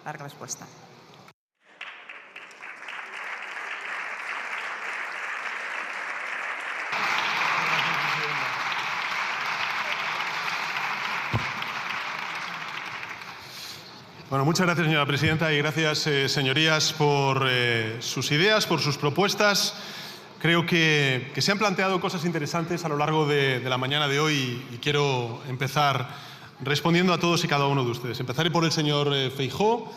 dar respuesta. Bueno, muchas gracias, señora presidenta, y gracias, señorías, por sus ideas, por sus propuestas. Creo que se han planteado cosas interesantes a lo largo de la mañana de hoy y quiero empezar respondiendo a todos y cada uno de ustedes. Empezaré por el señor Feijóo.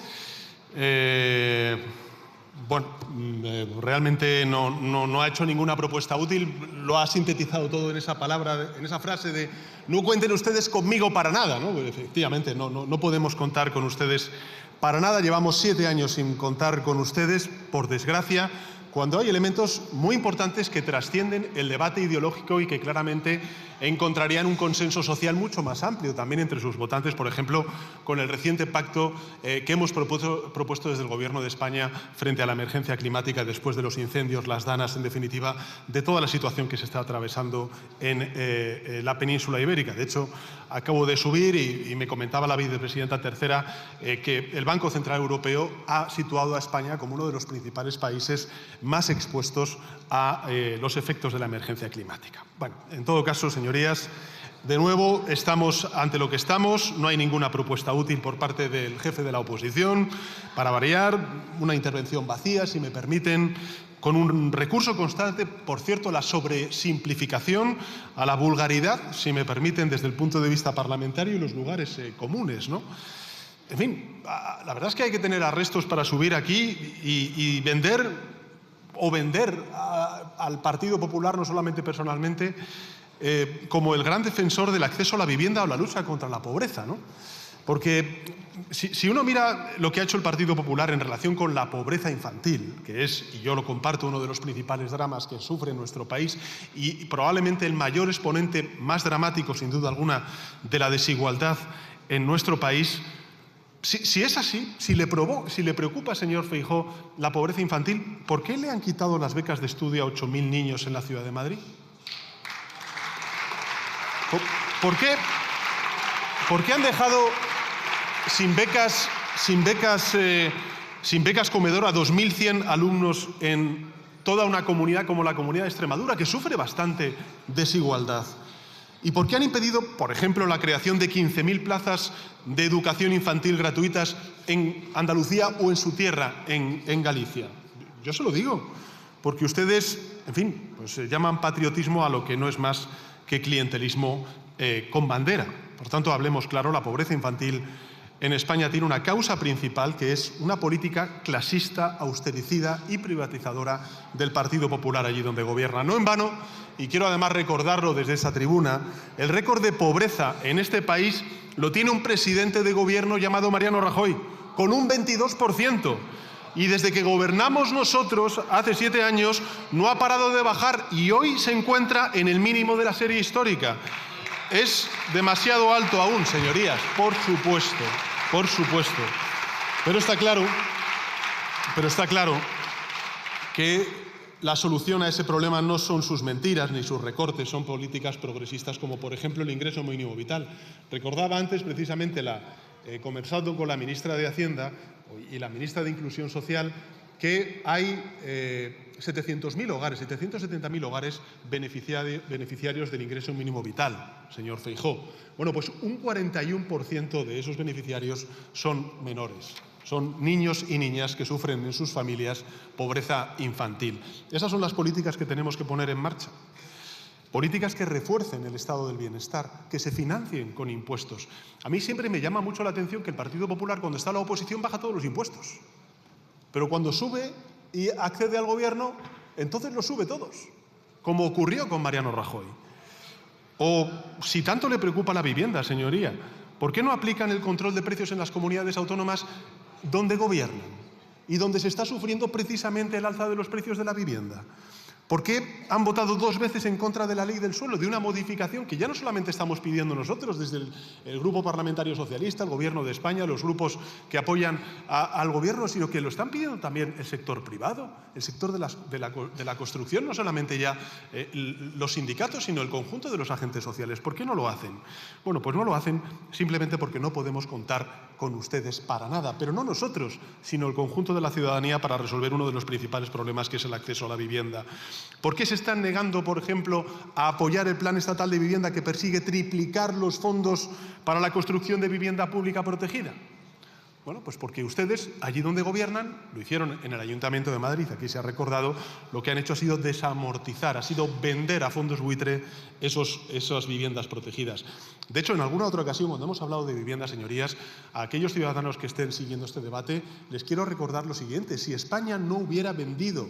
Realmente no ha hecho ninguna propuesta útil, lo ha sintetizado todo en esa palabra, en esa frase de no cuenten ustedes conmigo para nada, ¿no? Pues efectivamente, no podemos contar con ustedes para nada. Llevamos 7 años sin contar con ustedes, por desgracia, cuando hay elementos muy importantes que trascienden el debate ideológico y que claramente encontrarían un consenso social mucho más amplio también entre sus votantes, por ejemplo, con el reciente pacto que hemos propuesto desde el Gobierno de España frente a la emergencia climática después de los incendios, las danas, en definitiva, de toda la situación que se está atravesando en la península ibérica. De hecho, acabo de subir y me comentaba la vicepresidenta tercera que el Banco Central Europeo ha situado a España como uno de los principales países más expuestos a los efectos de la emergencia climática. Bueno, en todo caso, señorías, de nuevo estamos ante lo que estamos. No hay ninguna propuesta útil por parte del jefe de la oposición. Para variar, una intervención vacía, si me permiten, con un recurso constante, por cierto, la sobresimplificación, a la vulgaridad, si me permiten, desde el punto de vista parlamentario y los lugares comunes, ¿no? En fin, la verdad es que hay que tener arrestos para subir aquí y vender al Partido Popular, no solamente personalmente, como el gran defensor del acceso a la vivienda o la lucha contra la pobreza, ¿no? Porque si uno mira lo que ha hecho el Partido Popular en relación con la pobreza infantil, que es, y yo lo comparto, uno de los principales dramas que sufre nuestro país y probablemente el mayor exponente más dramático, sin duda alguna, de la desigualdad en nuestro país. Si es así, si le preocupa, señor Feijóo, la pobreza infantil, ¿por qué le han quitado las becas de estudio a 8.000 niños en la ciudad de Madrid? ¿Por qué han dejado sin becas comedor a 2.100 alumnos en toda una comunidad como la Comunidad de Extremadura, que sufre bastante desigualdad? ¿Y por qué han impedido, por ejemplo, la creación de 15.000 plazas de educación infantil gratuitas en Andalucía o en su tierra, en Galicia? Yo se lo digo, porque ustedes, en fin, pues llaman patriotismo a lo que no es más que clientelismo con bandera. Por tanto, hablemos claro, la pobreza infantil en España tiene una causa principal, que es una política clasista, austericida y privatizadora del Partido Popular allí donde gobierna. No en vano, y quiero además recordarlo desde esa tribuna, el récord de pobreza en este país lo tiene un presidente de gobierno llamado Mariano Rajoy, con un 22%. Y desde que gobernamos nosotros, hace 7 años, no ha parado de bajar y hoy se encuentra en el mínimo de la serie histórica. Es demasiado alto aún, señorías, por supuesto, por supuesto. Pero está claro que la solución a ese problema no son sus mentiras ni sus recortes, son políticas progresistas como, por ejemplo, el ingreso mínimo vital. Recordaba antes, precisamente, conversando con la ministra de Hacienda y la ministra de Inclusión Social, que hay 700.000 hogares, 770.000 hogares beneficiarios del ingreso mínimo vital, señor Feijóo. Bueno, pues un 41% de esos beneficiarios son menores. Son niños y niñas que sufren en sus familias pobreza infantil. Esas son las políticas que tenemos que poner en marcha. Políticas que refuercen el estado del bienestar, que se financien con impuestos. A mí siempre me llama mucho la atención que el Partido Popular, cuando está en la oposición, baja todos los impuestos. Pero cuando sube y accede al gobierno, entonces los sube todos, como ocurrió con Mariano Rajoy. O, si tanto le preocupa la vivienda, señoría, ¿por qué no aplican el control de precios en las comunidades autónomas donde gobiernan y donde se está sufriendo precisamente el alza de los precios de la vivienda? ¿Por qué han votado 2 veces en contra de la ley del suelo, de una modificación que ya no solamente estamos pidiendo nosotros desde el Grupo Parlamentario Socialista, el Gobierno de España, los grupos que apoyan al Gobierno, sino que lo están pidiendo también el sector privado, el sector de la construcción, no solamente ya los sindicatos, sino el conjunto de los agentes sociales? ¿Por qué no lo hacen? Bueno, pues no lo hacen simplemente porque no podemos contar con ustedes para nada, pero no nosotros, sino el conjunto de la ciudadanía para resolver uno de los principales problemas, que es el acceso a la vivienda. ¿Por qué se están negando, por ejemplo, a apoyar el Plan Estatal de Vivienda, que persigue triplicar los fondos para la construcción de vivienda pública protegida? Bueno, pues porque ustedes, allí donde gobiernan, lo hicieron en el Ayuntamiento de Madrid, aquí se ha recordado, lo que han hecho ha sido desamortizar, ha sido vender a fondos buitre esas viviendas protegidas. De hecho, en alguna otra ocasión, cuando hemos hablado de vivienda, señorías, a aquellos ciudadanos que estén siguiendo este debate, les quiero recordar lo siguiente: si España no hubiera vendido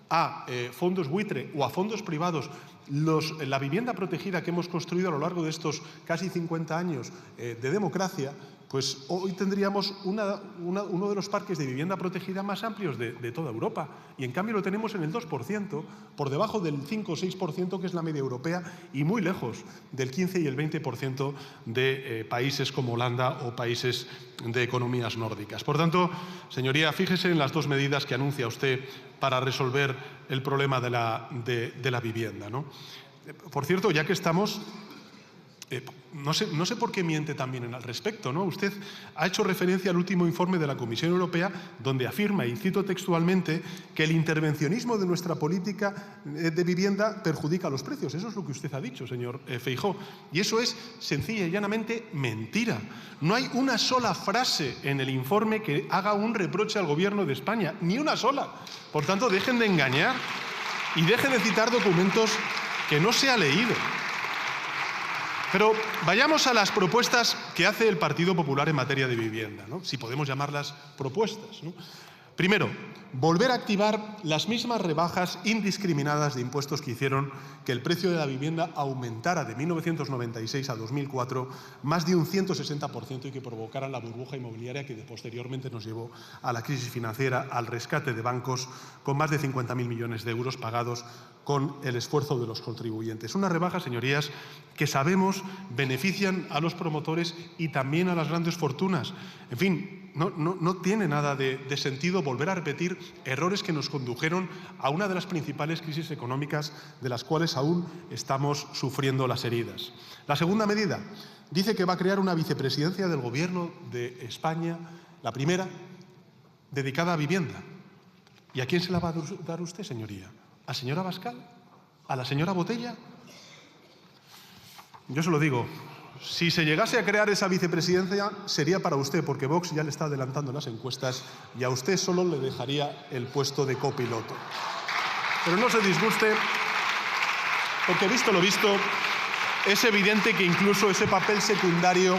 a fondos buitre o a fondos privados la vivienda protegida que hemos construido a lo largo de estos casi 50 años de democracia, pues hoy tendríamos uno de los parques de vivienda protegida más amplios de toda Europa. Y en cambio lo tenemos en el 2%, por debajo del 5 o 6% que es la media europea, y muy lejos del 15 y el 20% de países como Holanda o países de economías nórdicas. Por tanto, señoría, fíjese en las 2 medidas que anuncia usted para resolver el problema de la vivienda, ¿no? Por cierto, ya que estamos, no sé por qué miente también al respecto, ¿no? Usted ha hecho referencia al último informe de la Comisión Europea, donde afirma, y cito textualmente, que el intervencionismo de nuestra política de vivienda perjudica los precios. Eso es lo que usted ha dicho, señor Feijóo. Y eso es sencilla y llanamente mentira. No hay una sola frase en el informe que haga un reproche al Gobierno de España, ni una sola. Por tanto, dejen de engañar y dejen de citar documentos que no se ha leído. Pero vayamos a las propuestas que hace el Partido Popular en materia de vivienda, ¿no? Si podemos llamarlas propuestas, ¿no? Primero, volver a activar las mismas rebajas indiscriminadas de impuestos que hicieron que el precio de la vivienda aumentara de 1996 a 2004 más de un 160% y que provocaran la burbuja inmobiliaria que posteriormente nos llevó a la crisis financiera, al rescate de bancos con más de 50.000 millones de euros pagados con el esfuerzo de los contribuyentes. Unas rebajas, señorías, que sabemos benefician a los promotores y también a las grandes fortunas. En fin, no tiene nada de sentido volver a repetir errores que nos condujeron a una de las principales crisis económicas de las cuales aún estamos sufriendo las heridas. La segunda medida dice que va a crear una vicepresidencia del Gobierno de España, la primera, dedicada a vivienda. ¿Y a quién se la va a dar usted, señoría? ¿A señora Abascal? ¿A la señora Botella? Yo se lo digo, si se llegase a crear esa vicepresidencia sería para usted, porque Vox ya le está adelantando en las encuestas y a usted solo le dejaría el puesto de copiloto. Pero no se disguste, porque visto lo visto, es evidente que incluso ese papel secundario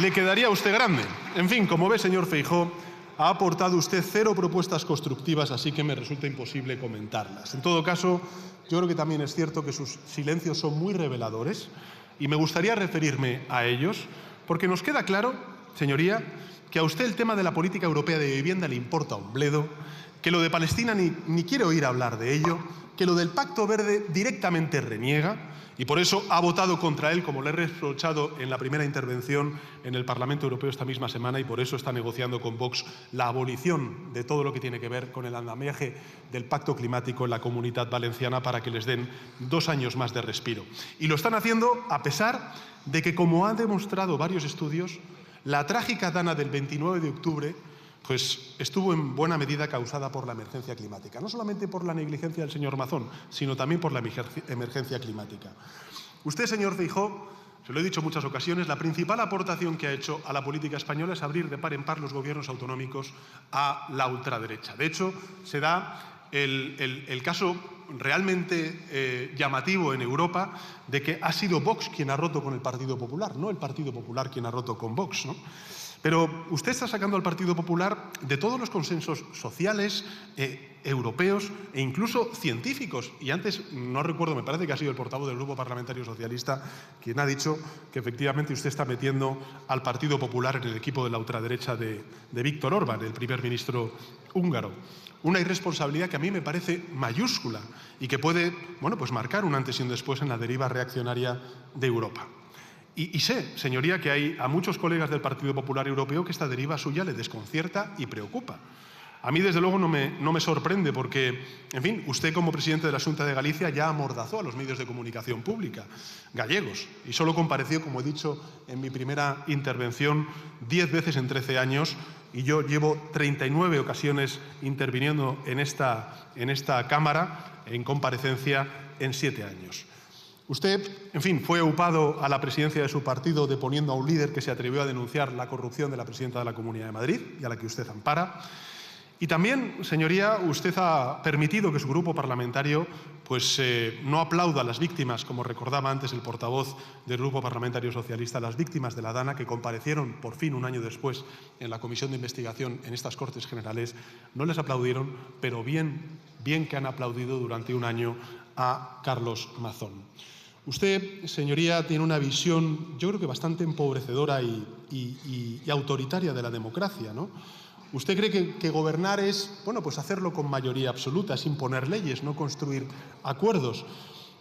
le quedaría a usted grande. En fin, como ve, señor Feijóo, ha aportado usted 0 propuestas constructivas, así que me resulta imposible comentarlas. En todo caso, yo creo que también es cierto que sus silencios son muy reveladores y me gustaría referirme a ellos, porque nos queda claro, señoría, que a usted el tema de la política europea de vivienda le importa un bledo, que lo de Palestina ni quiere oír hablar de ello, que lo del Pacto Verde directamente reniega y por eso ha votado contra él, como le he reprochado en la primera intervención en el Parlamento Europeo esta misma semana, y por eso está negociando con Vox la abolición de todo lo que tiene que ver con el andamiaje del Pacto Climático en la Comunidad Valenciana para que les den 2 años más de respiro. Y lo están haciendo a pesar de que, como han demostrado varios estudios, la trágica dana del 29 de octubre pues estuvo en buena medida causada por la emergencia climática. No solamente por la negligencia del señor Mazón, sino también por la emergencia climática. Usted, señor Feijóo, se lo he dicho en muchas ocasiones, la principal aportación que ha hecho a la política española es abrir de par en par los gobiernos autonómicos a la ultraderecha. De hecho, se da el caso realmente llamativo en Europa de que ha sido Vox quien ha roto con el Partido Popular, no el Partido Popular quien ha roto con Vox, ¿no? Pero usted está sacando al Partido Popular de todos los consensos sociales, europeos e incluso científicos. Y antes, no recuerdo, me parece que ha sido el portavoz del Grupo Parlamentario Socialista quien ha dicho que efectivamente usted está metiendo al Partido Popular en el equipo de la ultraderecha de Viktor Orbán, el primer ministro húngaro. Una irresponsabilidad que a mí me parece mayúscula y que puede, bueno, pues marcar un antes y un después en la deriva reaccionaria de Europa. Y sé, señoría, que hay a muchos colegas del Partido Popular Europeo que esta deriva suya le desconcierta y preocupa. A mí, desde luego, no me sorprende porque, en fin, usted como presidente de la Xunta de Galicia ya amordazó a los medios de comunicación pública gallegos y solo compareció, como he dicho en mi primera intervención, 10 veces en 13 años y yo llevo 39 ocasiones interviniendo en esta Cámara en comparecencia en 7 años. Usted, en fin, fue aupado a la presidencia de su partido deponiendo a un líder que se atrevió a denunciar la corrupción de la presidenta de la Comunidad de Madrid y a la que usted ampara. Y también, señoría, usted ha permitido que su grupo parlamentario no aplauda a las víctimas, como recordaba antes el portavoz del Grupo Parlamentario Socialista, las víctimas de la Dana que comparecieron por fin un año después en la comisión de investigación en estas Cortes Generales. No les aplaudieron, pero bien que han aplaudido durante un año a Carlos Mazón. Usted, señoría, tiene una visión, yo creo que bastante empobrecedora y autoritaria de la democracia, ¿no? Usted cree que gobernar es, bueno, pues hacerlo con mayoría absoluta, es imponer leyes, no construir acuerdos.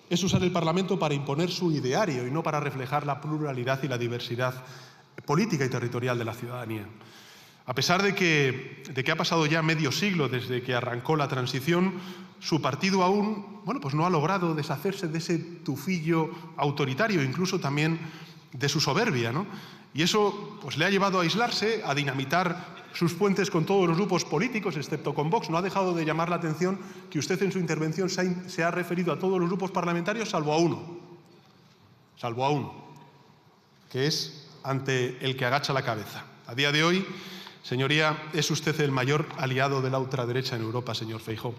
Es usar el Parlamento para imponer su ideario y no para reflejar la pluralidad y la diversidad política y territorial de la ciudadanía. A pesar de que ha pasado ya medio siglo desde que arrancó la transición, su partido aún, bueno, pues no ha logrado deshacerse de ese tufillo autoritario, incluso también de su soberbia, ¿no? Y eso pues le ha llevado a aislarse, a dinamitar sus puentes con todos los grupos políticos, excepto con Vox. No ha dejado de llamar la atención que usted en su intervención se ha referido a todos los grupos parlamentarios, salvo a uno, que es ante el que agacha la cabeza. A día de hoy, señoría, es usted el mayor aliado de la ultraderecha en Europa, señor Feijóo.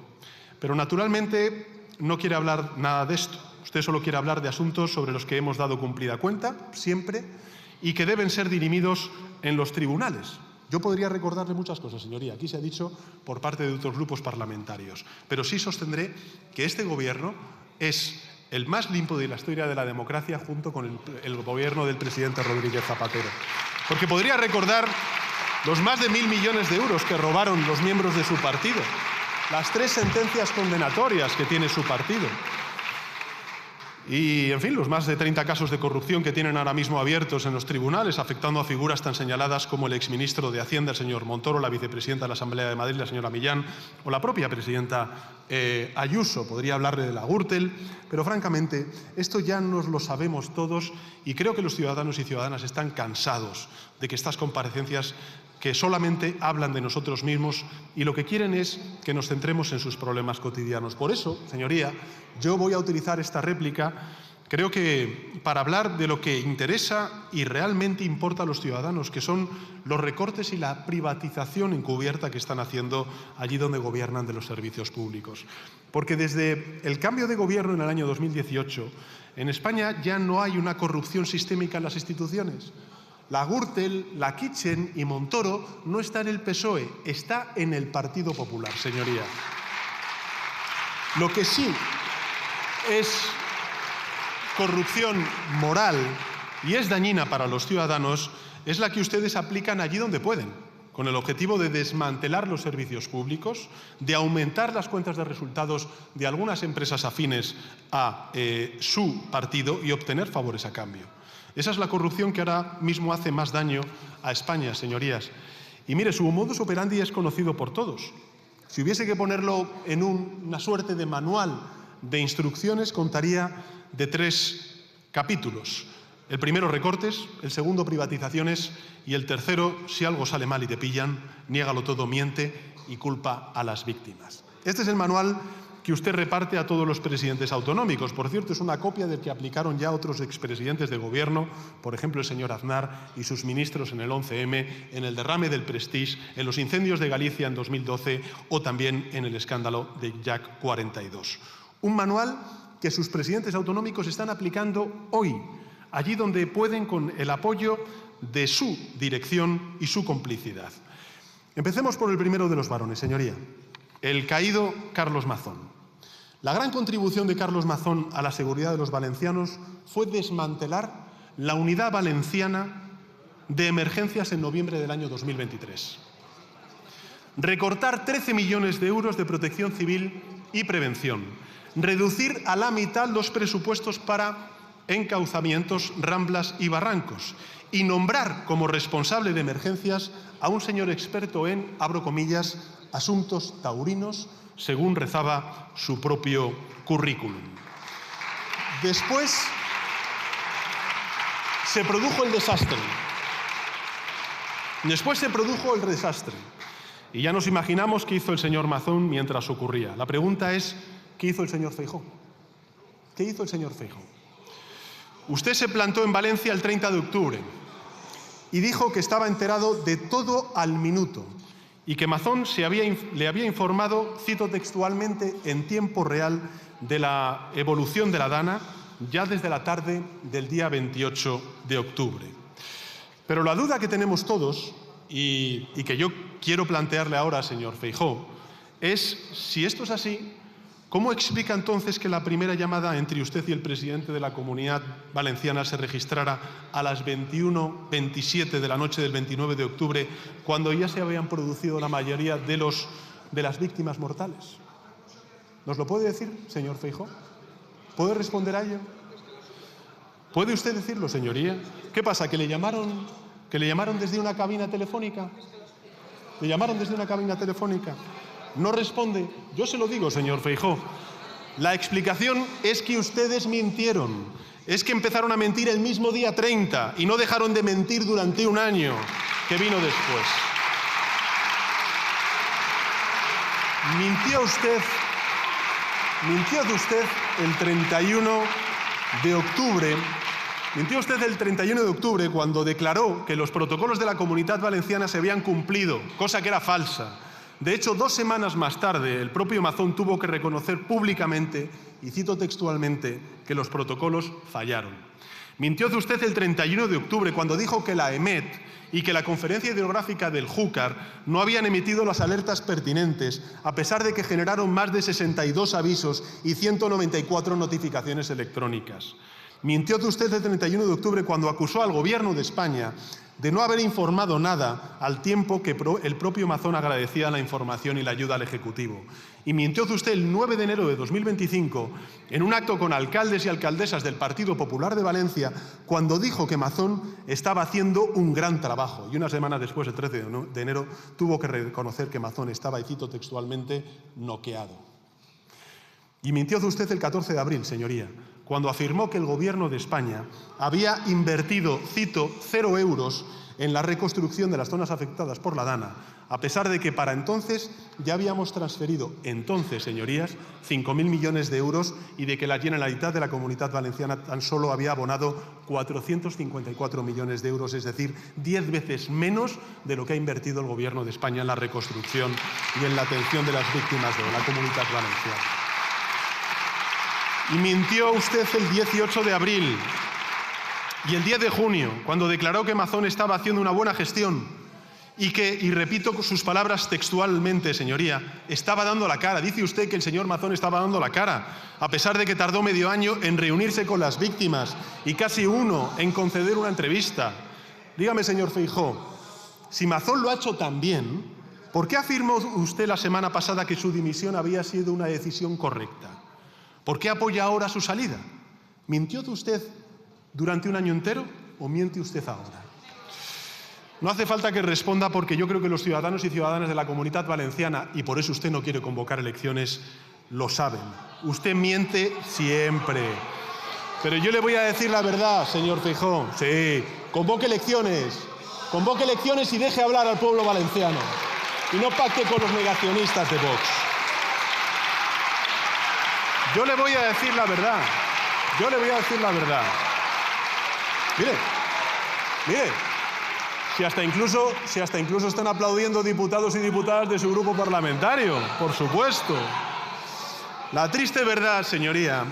Pero naturalmente no quiere hablar nada de esto. Usted solo quiere hablar de asuntos sobre los que hemos dado cumplida cuenta, siempre, y que deben ser dirimidos en los tribunales. Yo podría recordarle muchas cosas, señoría. Aquí se ha dicho por parte de otros grupos parlamentarios. Pero sí sostendré que este Gobierno es el más limpio de la historia de la democracia junto con el Gobierno del presidente Rodríguez Zapatero. Porque podría recordar los más de 1.000 millones de euros que robaron los miembros de su partido, las 3 sentencias condenatorias que tiene su partido y, en fin, los más de 30 casos de corrupción que tienen ahora mismo abiertos en los tribunales, afectando a figuras tan señaladas como el exministro de Hacienda, el señor Montoro, la vicepresidenta de la Asamblea de Madrid, la señora Millán, o la propia presidenta Ayuso. Podría hablarle de la Gürtel, pero francamente esto ya nos lo sabemos todos y creo que los ciudadanos y ciudadanas están cansados de que estas comparecencias que solamente hablan de nosotros mismos y lo que quieren es que nos centremos en sus problemas cotidianos. Por eso, señoría, yo voy a utilizar esta réplica, creo que para hablar de lo que interesa y realmente importa a los ciudadanos, que son los recortes y la privatización encubierta que están haciendo allí donde gobiernan de los servicios públicos. Porque desde el cambio de gobierno en el año 2018, en España ya no hay una corrupción sistémica en las instituciones. La Gürtel, la Kitchen y Montoro no está en el PSOE, está en el Partido Popular, señoría. Lo que sí es corrupción moral y es dañina para los ciudadanos es la que ustedes aplican allí donde pueden, con el objetivo de desmantelar los servicios públicos, de aumentar las cuentas de resultados de algunas empresas afines a su partido y obtener favores a cambio. Esa es la corrupción que ahora mismo hace más daño a España, señorías. Y mire, su modus operandi es conocido por todos. Si hubiese que ponerlo en una suerte de manual de instrucciones, contaría de 3 capítulos. El primero, recortes; el segundo, privatizaciones; y el tercero, si algo sale mal y te pillan, niégalo todo, miente y culpa a las víctimas. Este es el manual que usted reparte a todos los presidentes autonómicos. Por cierto, es una copia del que aplicaron ya otros expresidentes de gobierno, por ejemplo, el señor Aznar y sus ministros en el 11M, en el derrame del Prestige, en los incendios de Galicia en 2012 o también en el escándalo de Jack 42. Un manual que sus presidentes autonómicos están aplicando hoy, allí donde pueden, con el apoyo de su dirección y su complicidad. Empecemos por el primero de los varones, señoría, el caído Carlos Mazón. La gran contribución de Carlos Mazón a la seguridad de los valencianos fue desmantelar la Unidad Valenciana de Emergencias en noviembre del año 2023. Recortar 13 millones de euros de protección civil y prevención. Reducir a la mitad los presupuestos para encauzamientos, ramblas y barrancos. Y nombrar como responsable de emergencias a un señor experto en, abro comillas, asuntos taurinos, según rezaba su propio currículum. Después se produjo el desastre. Y ya nos imaginamos qué hizo el señor Mazón mientras ocurría. La pregunta es, ¿qué hizo el señor Feijóo? ¿Qué hizo el señor Feijóo? Usted se plantó en Valencia el 30 de octubre y dijo que estaba enterado de todo al minuto y que Mazón le había informado, cito textualmente, en tiempo real de la evolución de la Dana ya desde la tarde del día 28 de octubre. Pero la duda que tenemos todos y que yo quiero plantearle ahora, señor Feijóo, es si esto es así, ¿cómo explica entonces que la primera llamada entre usted y el presidente de la Comunidad Valenciana se registrara a las 21:27 de la noche del 29 de octubre, cuando ya se habían producido la mayoría de las víctimas mortales? ¿Nos lo puede decir, señor Feijóo? ¿Puede responder a ello? ¿Puede usted decirlo, señoría? ¿Qué pasa, que le llamaron desde una cabina telefónica? ¿Le llamaron desde una cabina telefónica? No responde. Yo se lo digo, señor Feijóo. La explicación es que ustedes mintieron. Es que empezaron a mentir el mismo día 30 y no dejaron de mentir durante un año que vino después. Mintió usted el 31 de octubre. Mintió usted el 31 de octubre cuando declaró que los protocolos de la Comunidad Valenciana se habían cumplido, cosa que era falsa. De hecho, 2 semanas más tarde, el propio Mazón tuvo que reconocer públicamente, y cito textualmente, que los protocolos fallaron. Mintió usted el 31 de octubre cuando dijo que la EMET y que la Conferencia Hidrográfica del Júcar no habían emitido las alertas pertinentes, a pesar de que generaron más de 62 avisos y 194 notificaciones electrónicas. Mintió usted el 31 de octubre cuando acusó al Gobierno de España de no haber informado nada, al tiempo que el propio Mazón agradecía la información y la ayuda al Ejecutivo. Y mintió usted el 9 de enero de 2025 en un acto con alcaldes y alcaldesas del Partido Popular de Valencia, cuando dijo que Mazón estaba haciendo un gran trabajo. Y una semana después, el 13 de enero, tuvo que reconocer que Mazón estaba, y cito textualmente, noqueado. Y mintió usted el 14 de abril, señoría, cuando afirmó que el Gobierno de España había invertido, cito, 0 euros en la reconstrucción de las zonas afectadas por la Dana, a pesar de que para entonces ya habíamos transferido, señorías, 5.000 millones de euros y de que la Generalitat de la Comunidad Valenciana tan solo había abonado 454 millones de euros, es decir, 10 veces menos de lo que ha invertido el Gobierno de España en la reconstrucción y en la atención de las víctimas de la Comunidad Valenciana. Y mintió usted el 18 de abril y el 10 de junio, cuando declaró que Mazón estaba haciendo una buena gestión y repito sus palabras textualmente, señoría, estaba dando la cara. Dice usted que el señor Mazón estaba dando la cara, a pesar de que tardó medio año en reunirse con las víctimas y casi 1 en conceder una entrevista. Dígame, señor Feijóo, si Mazón lo ha hecho tan bien, ¿por qué afirmó usted la semana pasada que su dimisión había sido una decisión correcta? ¿Por qué apoya ahora su salida? ¿Mintió usted durante un año entero o miente usted ahora? No hace falta que responda, porque yo creo que los ciudadanos y ciudadanas de la Comunidad Valenciana, y por eso usted no quiere convocar elecciones, lo saben. Usted miente siempre. Pero yo le voy a decir la verdad, señor Feijóo. Sí, convoque elecciones y deje hablar al pueblo valenciano. Y no pacte con los negacionistas de Vox. Yo le voy a decir la verdad. Mire, si hasta incluso están aplaudiendo diputados y diputadas de su grupo parlamentario, por supuesto. La triste verdad, señoría,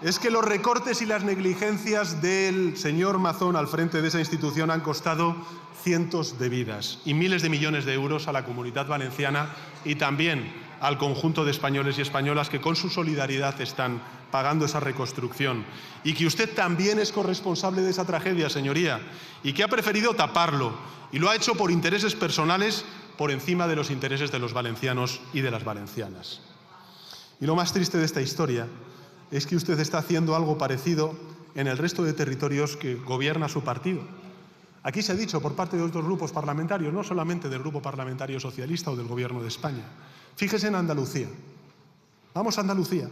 es que los recortes y las negligencias del señor Mazón al frente de esa institución han costado cientos de vidas y miles de millones de euros a la Comunidad Valenciana y también al conjunto de españoles y españolas que con su solidaridad están pagando esa reconstrucción. Y que usted también es corresponsable de esa tragedia, señoría, y que ha preferido taparlo, y lo ha hecho por intereses personales por encima de los intereses de los valencianos y de las valencianas. Y lo más triste de esta historia es que usted está haciendo algo parecido en el resto de territorios que gobierna su partido. Aquí se ha dicho por parte de otros grupos parlamentarios, no solamente del Grupo Parlamentario Socialista o del Gobierno de España. Fíjese en Andalucía. Vamos a Andalucía.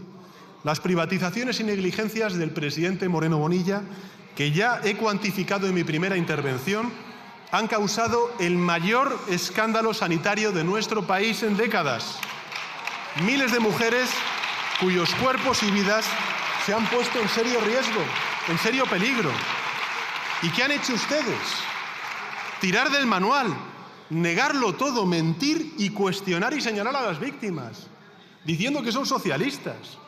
Las privatizaciones y negligencias del presidente Moreno Bonilla, que ya he cuantificado en mi primera intervención, han causado el mayor escándalo sanitario de nuestro país en décadas. Miles de mujeres cuyos cuerpos y vidas se han puesto en serio riesgo, en serio peligro. ¿Y qué han hecho ustedes? Tirar del manual, negarlo todo, mentir y cuestionar y señalar a las víctimas, diciendo que son socialistas.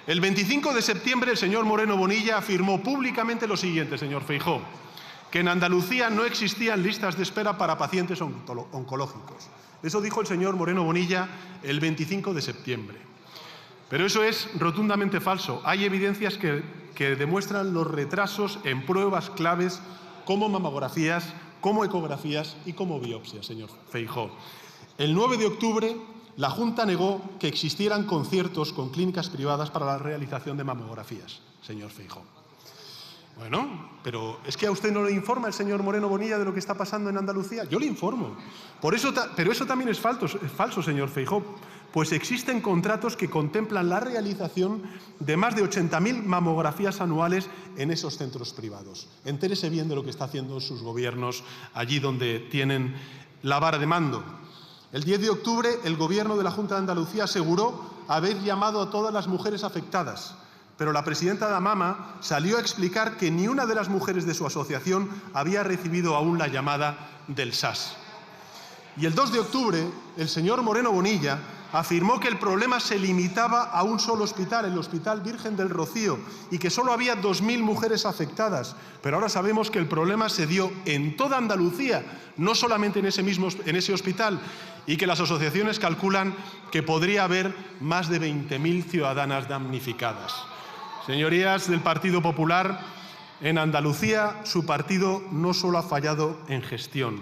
El 25 de septiembre el señor Moreno Bonilla afirmó públicamente lo siguiente, señor Feijóo, que en Andalucía no existían listas de espera para pacientes oncológicos. Eso dijo el señor Moreno Bonilla el 25 de septiembre. Pero eso es rotundamente falso. Hay evidencias que demuestran los retrasos en pruebas claves como mamografías, como ecografías y como biopsias, señor Feijóo. El 9 de octubre la Junta negó que existieran conciertos con clínicas privadas para la realización de mamografías, señor Feijóo. Bueno, pero ¿es que a usted no le informa el señor Moreno Bonilla de lo que está pasando en Andalucía? Yo le informo. Pero eso también es falso, señor Feijóo, pues existen contratos que contemplan la realización de más de 80.000 mamografías anuales en esos centros privados. Entérese bien de lo que está haciendo sus gobiernos allí donde tienen la vara de mando. El 10 de octubre, el Gobierno de la Junta de Andalucía aseguró haber llamado a todas las mujeres afectadas, pero la presidenta Damama salió a explicar que ni una de las mujeres de su asociación había recibido aún la llamada del SAS. Y el 2 de octubre, el señor Moreno Bonilla afirmó que el problema se limitaba a un solo hospital, el Hospital Virgen del Rocío, y que solo había 2.000 mujeres afectadas. Pero ahora sabemos que el problema se dio en toda Andalucía, no solamente en ese hospital, y que las asociaciones calculan que podría haber más de 20.000 ciudadanas damnificadas. Señorías del Partido Popular, en Andalucía su partido no solo ha fallado en gestión,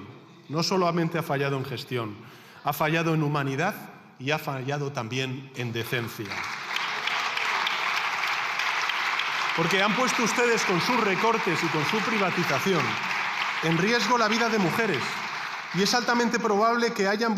no solamente ha fallado en gestión, ha fallado en humanidad y ha fallado también en decencia. Porque han puesto ustedes con sus recortes y con su privatización en riesgo la vida de mujeres y es altamente probable que hayan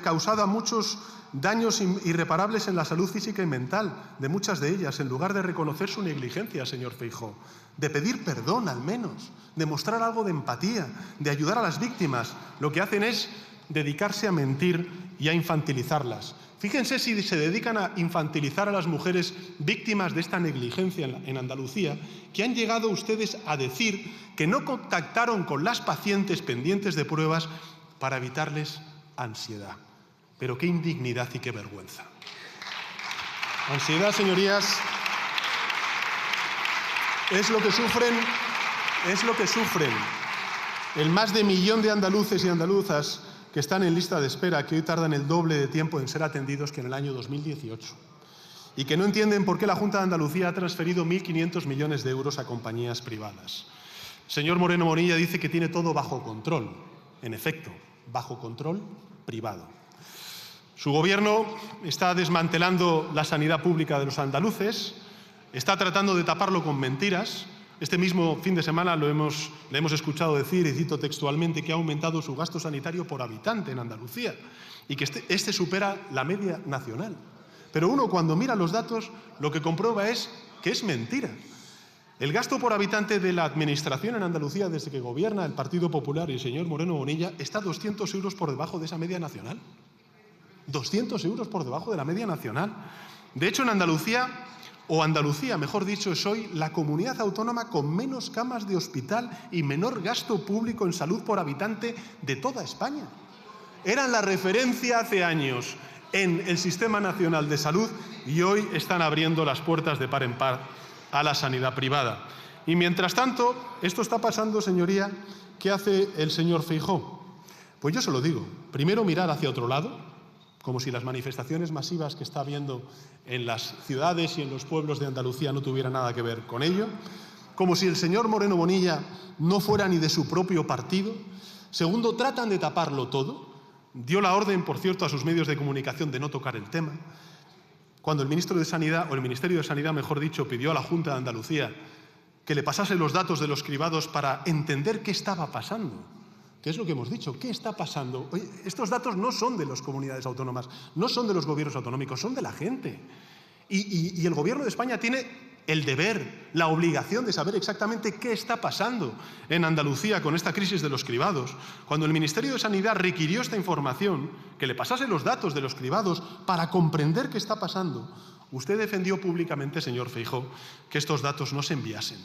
causado a muchos daños irreparables en la salud física y mental de muchas de ellas, en lugar de reconocer su negligencia, señor Feijóo, de pedir perdón al menos, de mostrar algo de empatía, de ayudar a las víctimas. Lo que hacen es dedicarse a mentir y a infantilizarlas. Fíjense si se dedican a infantilizar a las mujeres víctimas de esta negligencia en Andalucía, que han llegado ustedes a decir que no contactaron con las pacientes pendientes de pruebas para evitarles ansiedad. Pero qué indignidad y qué vergüenza. Ansiedad, señorías, es lo que sufren el más de 1 millón de andaluces y andaluzas que están en lista de espera, que hoy tardan el doble de tiempo en ser atendidos que en el año 2018. Y que no entienden por qué la Junta de Andalucía ha transferido 1.500 millones de euros a compañías privadas. El señor Moreno Bonilla dice que tiene todo bajo control. En efecto, bajo control privado. Su gobierno está desmantelando la sanidad pública de los andaluces, está tratando de taparlo con mentiras. Este mismo fin de semana le hemos escuchado decir, y cito textualmente, que ha aumentado su gasto sanitario por habitante en Andalucía y que este supera la media nacional. Pero uno, cuando mira los datos, lo que comprueba es que es mentira. El gasto por habitante de la administración en Andalucía, desde que gobierna el Partido Popular y el señor Moreno Bonilla, está 200 euros por debajo de esa media nacional. 200 euros por debajo de la media nacional. De hecho, en Andalucía, mejor dicho, es hoy la comunidad autónoma con menos camas de hospital y menor gasto público en salud por habitante de toda España. Eran la referencia hace años en el Sistema Nacional de Salud y hoy están abriendo las puertas de par en par a la sanidad privada. Y mientras tanto, esto está pasando, señoría, ¿qué hace el señor Feijóo? Pues yo se lo digo, primero mirar hacia otro lado, como si las manifestaciones masivas que está habiendo en las ciudades y en los pueblos de Andalucía no tuvieran nada que ver con ello, como si el señor Moreno Bonilla no fuera ni de su propio partido. Segundo, tratan de taparlo todo. Dio la orden, por cierto, a sus medios de comunicación de no tocar el tema. Cuando el ministro de Sanidad, o el Ministerio de Sanidad, mejor dicho, pidió a la Junta de Andalucía que le pasase los datos de los cribados para entender qué estaba pasando. ¿Qué es lo que hemos dicho? ¿Qué está pasando? Oye, estos datos no son de las comunidades autónomas, no son de los gobiernos autonómicos, son de la gente. Y el Gobierno de España tiene el deber, la obligación de saber exactamente qué está pasando en Andalucía con esta crisis de los cribados. Cuando el Ministerio de Sanidad requirió esta información, que le pasase los datos de los cribados para comprender qué está pasando, usted defendió públicamente, señor Feijóo, que estos datos no se enviasen,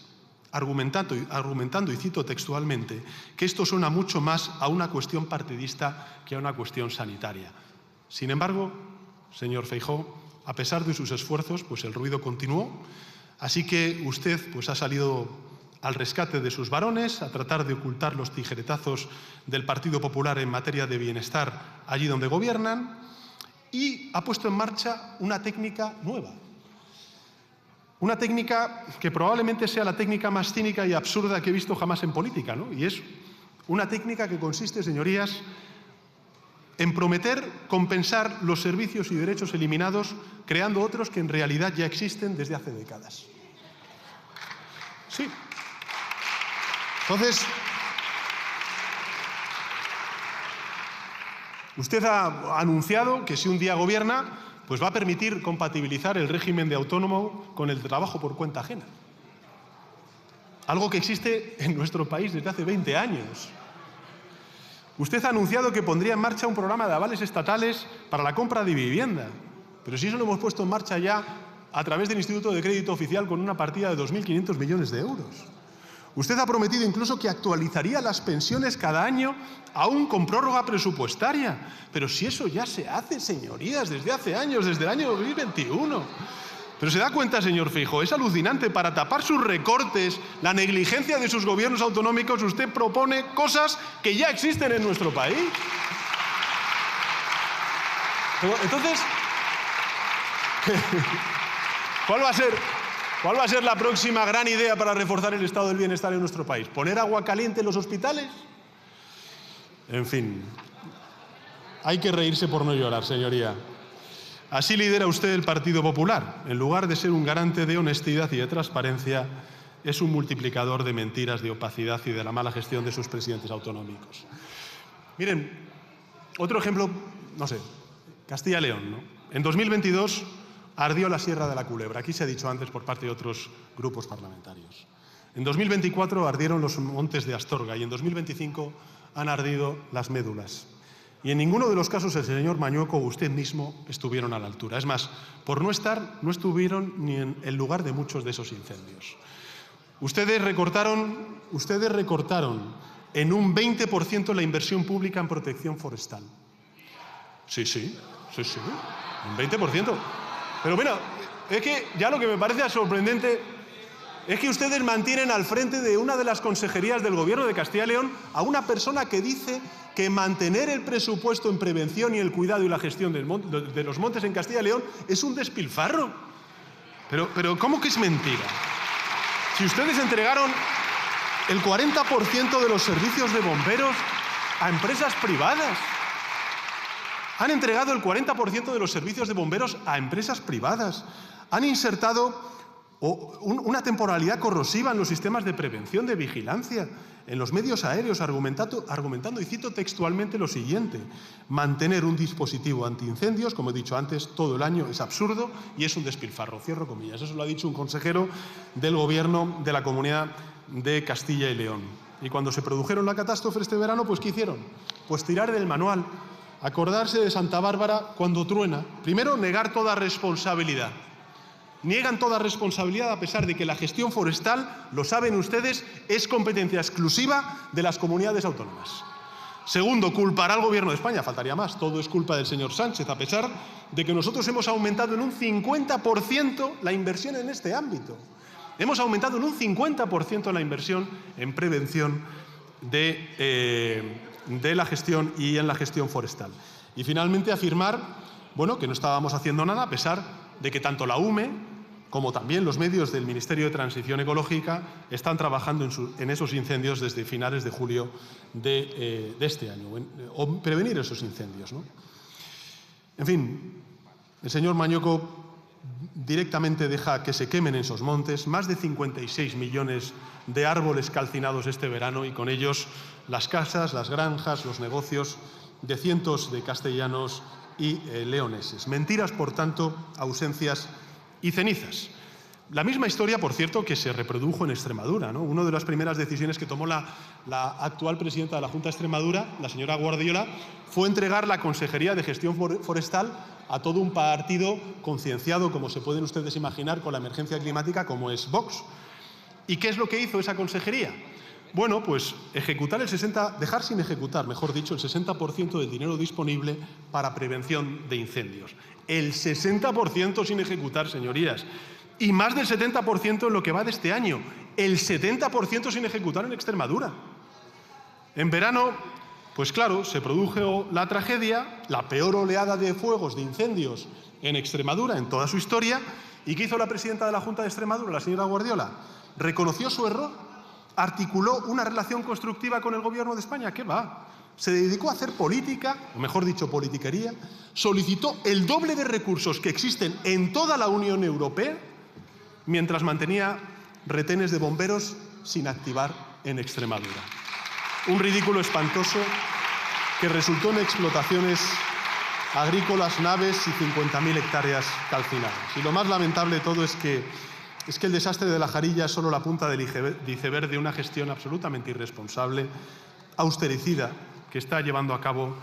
argumentando, y cito textualmente, que esto suena mucho más a una cuestión partidista que a una cuestión sanitaria. Sin embargo, señor Feijóo, a pesar de sus esfuerzos, pues el ruido continuó. Así que usted pues, ha salido al rescate de sus varones, a tratar de ocultar los tijeretazos del Partido Popular en materia de bienestar allí donde gobiernan y ha puesto en marcha una técnica nueva. Una técnica que probablemente sea la técnica más cínica y absurda que he visto jamás en política, ¿no? Y es una técnica que consiste, señorías, en prometer compensar los servicios y derechos eliminados creando otros que en realidad ya existen desde hace décadas. Sí. Entonces, usted ha anunciado que si un día gobierna, pues va a permitir compatibilizar el régimen de autónomo con el trabajo por cuenta ajena. Algo que existe en nuestro país desde hace 20 años. Usted ha anunciado que pondría en marcha un programa de avales estatales para la compra de vivienda. Pero si eso lo hemos puesto en marcha ya a través del Instituto de Crédito Oficial con una partida de 2.500 millones de euros. Usted ha prometido incluso que actualizaría las pensiones cada año, aún con prórroga presupuestaria. Pero si eso ya se hace, señorías, desde hace años, desde el año 2021. Pero se da cuenta, señor Feijóo, es alucinante. Para tapar sus recortes, la negligencia de sus gobiernos autonómicos, usted propone cosas que ya existen en nuestro país. Pero, entonces, ¿cuál va a ser la próxima gran idea para reforzar el estado del bienestar en nuestro país? ¿Poner agua caliente en los hospitales? En fin, hay que reírse por no llorar, señoría. Así lidera usted el Partido Popular. En lugar de ser un garante de honestidad y de transparencia, es un multiplicador de mentiras, de opacidad y de la mala gestión de sus presidentes autonómicos. Miren, otro ejemplo, no sé, Castilla y León, ¿no? En 2022 ardió la Sierra de la Culebra. Aquí se ha dicho antes por parte de otros grupos parlamentarios. En 2024 ardieron los montes de Astorga y en 2025 han ardido las médulas. Y en ninguno de los casos el señor Mañueco o usted mismo estuvieron a la altura. Es más, por no estar, no estuvieron ni en el lugar de muchos de esos incendios. Ustedes recortaron en un 20% la inversión pública en protección forestal. Sí, un 20%. Pero bueno, es que ya lo que me parece sorprendente es que ustedes mantienen al frente de una de las consejerías del Gobierno de Castilla y León a una persona que dice que mantener el presupuesto en prevención y el cuidado y la gestión de los montes en Castilla y León es un despilfarro. Pero ¿cómo que es mentira? Si ustedes entregaron el 40% de los servicios de bomberos a empresas privadas. Han entregado el 40% de los servicios de bomberos a empresas privadas. Han insertado una temporalidad corrosiva en los sistemas de prevención, de vigilancia, en los medios aéreos, argumentando, y cito textualmente lo siguiente: mantener un dispositivo antiincendios, como he dicho antes, todo el año es absurdo y es un despilfarro. Cierro comillas. Eso lo ha dicho un consejero del Gobierno de la Comunidad de Castilla y León. Y cuando se produjeron la catástrofe este verano, pues ¿qué hicieron? Pues tirar del manual, acordarse de Santa Bárbara cuando truena. Primero, negar toda responsabilidad. Niegan toda responsabilidad a pesar de que la gestión forestal, lo saben ustedes, es competencia exclusiva de las comunidades autónomas. Segundo, culpará al Gobierno de España. Faltaría más. Todo es culpa del señor Sánchez, a pesar de que nosotros hemos aumentado en un 50% la inversión en este ámbito. Hemos aumentado en un 50% la inversión en prevención de la gestión y en la gestión forestal. Y finalmente afirmar, bueno, que no estábamos haciendo nada, a pesar de que tanto la UME como también los medios del Ministerio de Transición Ecológica están trabajando en esos incendios desde finales de julio de este año, o prevenir esos incendios, ¿no? En fin, el señor Mañueco directamente deja que se quemen esos montes, más de 56 millones de árboles calcinados este verano y con ellos las casas, las granjas, los negocios de cientos de castellanos y leoneses. Mentiras, por tanto, ausencias y cenizas. La misma historia, por cierto, que se reprodujo en Extremadura, ¿no? Una de las primeras decisiones que tomó la actual presidenta de la Junta de Extremadura, la señora Guardiola, fue entregar la Consejería de Gestión Forestal a todo un partido concienciado, como se pueden ustedes imaginar, con la emergencia climática, como es Vox. ¿Y qué es lo que hizo esa consejería? Bueno, pues dejar sin ejecutar, mejor dicho, el 60% del dinero disponible para prevención de incendios. El 60% sin ejecutar, señorías. Y más del 70% en lo que va de este año. El 70% sin ejecutar en Extremadura. En verano, pues claro, se produjo la tragedia, la peor oleada de fuegos, de incendios en Extremadura en toda su historia. ¿Y qué hizo la presidenta de la Junta de Extremadura, la señora Guardiola? Reconoció su error, articuló una relación constructiva con el Gobierno de España. ¿Qué va? Se dedicó a hacer política, o mejor dicho, politiquería, solicitó el doble de recursos que existen en toda la Unión Europea, mientras mantenía retenes de bomberos sin activar en Extremadura. Un ridículo espantoso que resultó en explotaciones agrícolas, naves y 50.000 hectáreas calcinadas. Y lo más lamentable de todo es que el desastre de la Jarilla es solo la punta del iceberg de una gestión absolutamente irresponsable, austericida, que está llevando a cabo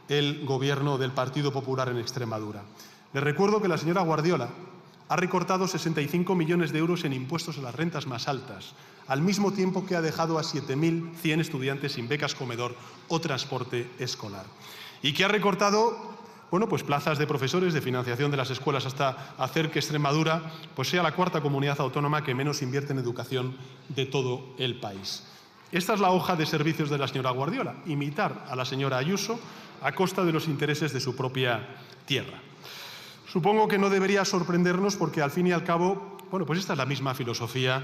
el Gobierno del Partido Popular en Extremadura. Les recuerdo que la señora Guardiola ha recortado 65 millones de euros en impuestos a las rentas más altas, al mismo tiempo que ha dejado a 7.100 estudiantes sin becas comedor o transporte escolar. Y que ha recortado, bueno, pues plazas de profesores, de financiación de las escuelas, hasta hacer que Extremadura pues sea la cuarta comunidad autónoma que menos invierte en educación de todo el país. Esta es la hoja de servicios de la señora Guardiola, imitar a la señora Ayuso a costa de los intereses de su propia tierra. Supongo que no debería sorprendernos porque, al fin y al cabo, bueno, pues esta es la misma filosofía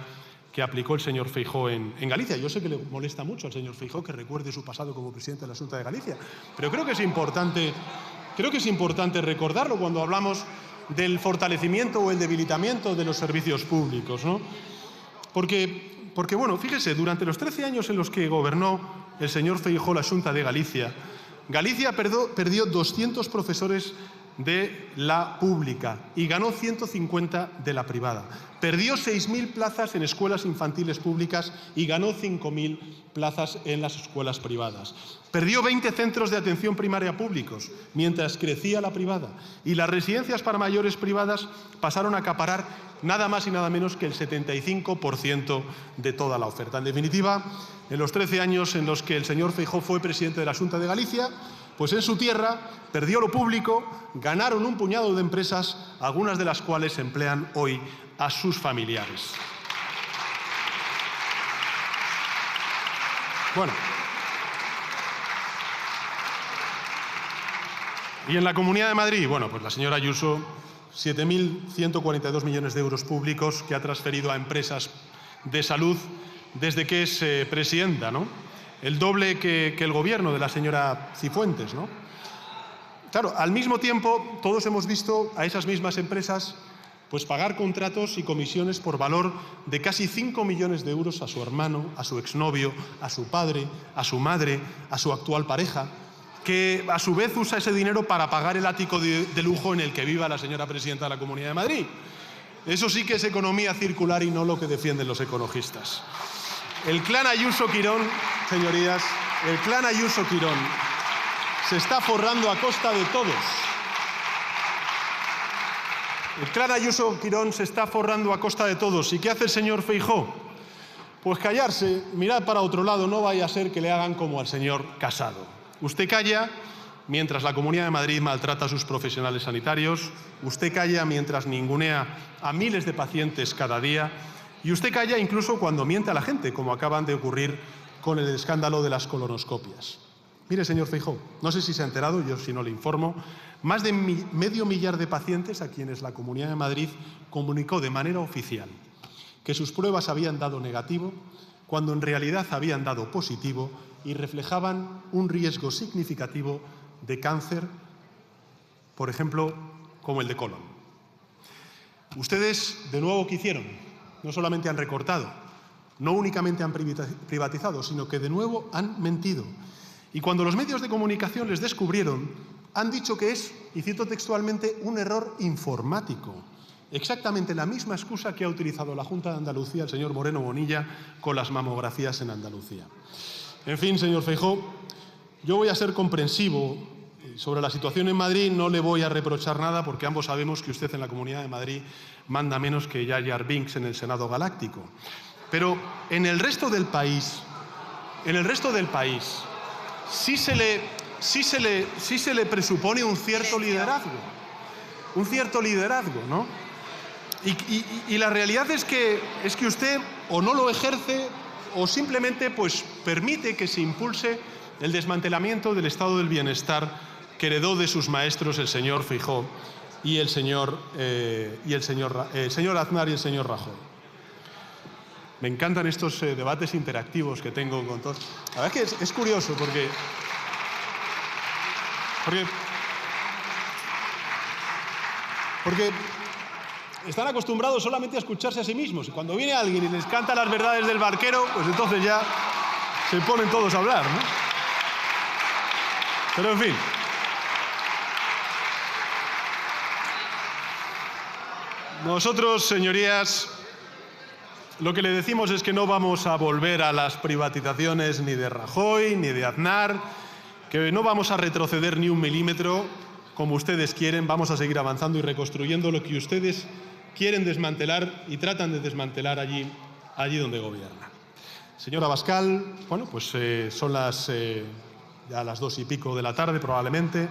que aplicó el señor Feijóo en Galicia. Yo sé que le molesta mucho al señor Feijóo que recuerde su pasado como presidente de la Xunta de Galicia, pero creo que es importante recordarlo cuando hablamos del fortalecimiento o el debilitamiento de los servicios públicos, ¿no? Porque, bueno, fíjese, durante los 13 años en los que gobernó el señor Feijóo la Xunta de Galicia, Galicia perdió 200 profesores de la pública y ganó 150 de la privada. Perdió 6.000 plazas en escuelas infantiles públicas y ganó 5.000 plazas en las escuelas privadas. Perdió 20 centros de atención primaria públicos, mientras crecía la privada. Y las residencias para mayores privadas pasaron a acaparar nada más y nada menos que el 75% de toda la oferta. En definitiva, en los 13 años en los que el señor Feijóo fue presidente de la Xunta de Galicia, pues en su tierra perdió lo público, ganaron un puñado de empresas, algunas de las cuales emplean hoy a sus familiares. Bueno. Y en la Comunidad de Madrid, bueno, pues la señora Ayuso, 7.142 millones de euros públicos que ha transferido a empresas de salud desde que es presidenta, ¿no? El doble que el gobierno de la señora Cifuentes, ¿no? Claro, al mismo tiempo, todos hemos visto a esas mismas empresas pues pagar contratos y comisiones por valor de casi 5 millones de euros a su hermano, a su exnovio, a su padre, a su madre, a su actual pareja, que a su vez usa ese dinero para pagar el ático de lujo en el que viva la señora presidenta de la Comunidad de Madrid. Eso sí que es economía circular y no lo que defienden los ecologistas. El clan Ayuso-Quirón, señorías, el clan Ayuso-Quirón se está forrando a costa de todos. El clan Ayuso-Quirón se está forrando a costa de todos. ¿Y qué hace el señor Feijóo? Pues callarse, mirar para otro lado, no vaya a ser que le hagan como al señor Casado. Usted calla mientras la Comunidad de Madrid maltrata a sus profesionales sanitarios, usted calla mientras ningunea a miles de pacientes cada día y usted calla incluso cuando miente a la gente, como acaban de ocurrir con el escándalo de las colonoscopias. Mire, señor Feijóo, no sé si se ha enterado, yo si no le informo, más de medio millar de pacientes a quienes la Comunidad de Madrid comunicó de manera oficial que sus pruebas habían dado negativo, cuando en realidad habían dado positivo y reflejaban un riesgo significativo de cáncer, por ejemplo, como el de colon. Ustedes, de nuevo, ¿qué hicieron? No solamente han recortado, no únicamente han privatizado, sino que de nuevo han mentido. Y cuando los medios de comunicación les descubrieron, han dicho que es, y cito textualmente, un error informático. Exactamente la misma excusa que ha utilizado la Junta de Andalucía, el señor Moreno Bonilla, con las mamografías en Andalucía. En fin, señor Feijóo, yo voy a ser comprensivo sobre la situación en Madrid, no le voy a reprochar nada porque ambos sabemos que usted en la Comunidad de Madrid manda menos que Jar Jar Binks en el Senado Galáctico. Pero en el resto del país, sí se le presupone un cierto liderazgo, ¿no? Y la realidad es que usted o no lo ejerce o simplemente pues permite que se impulse el desmantelamiento del estado del bienestar que heredó de sus maestros el señor Feijóo y el señor Aznar y el señor Rajoy. Me encantan estos debates interactivos que tengo con todos. La verdad es que es curioso porque están acostumbrados solamente a escucharse a sí mismos. Y cuando viene alguien y les canta las verdades del barquero, pues entonces ya se ponen todos a hablar, ¿no? Pero en fin. Nosotros, señorías, lo que le decimos es que no vamos a volver a las privatizaciones ni de Rajoy ni de Aznar, que no vamos a retroceder ni un milímetro como ustedes quieren, vamos a seguir avanzando y reconstruyendo lo que ustedes quieren desmantelar y tratan de desmantelar allí donde gobiernan. Señora Abascal, bueno, pues son ya las 2:00 de la tarde probablemente.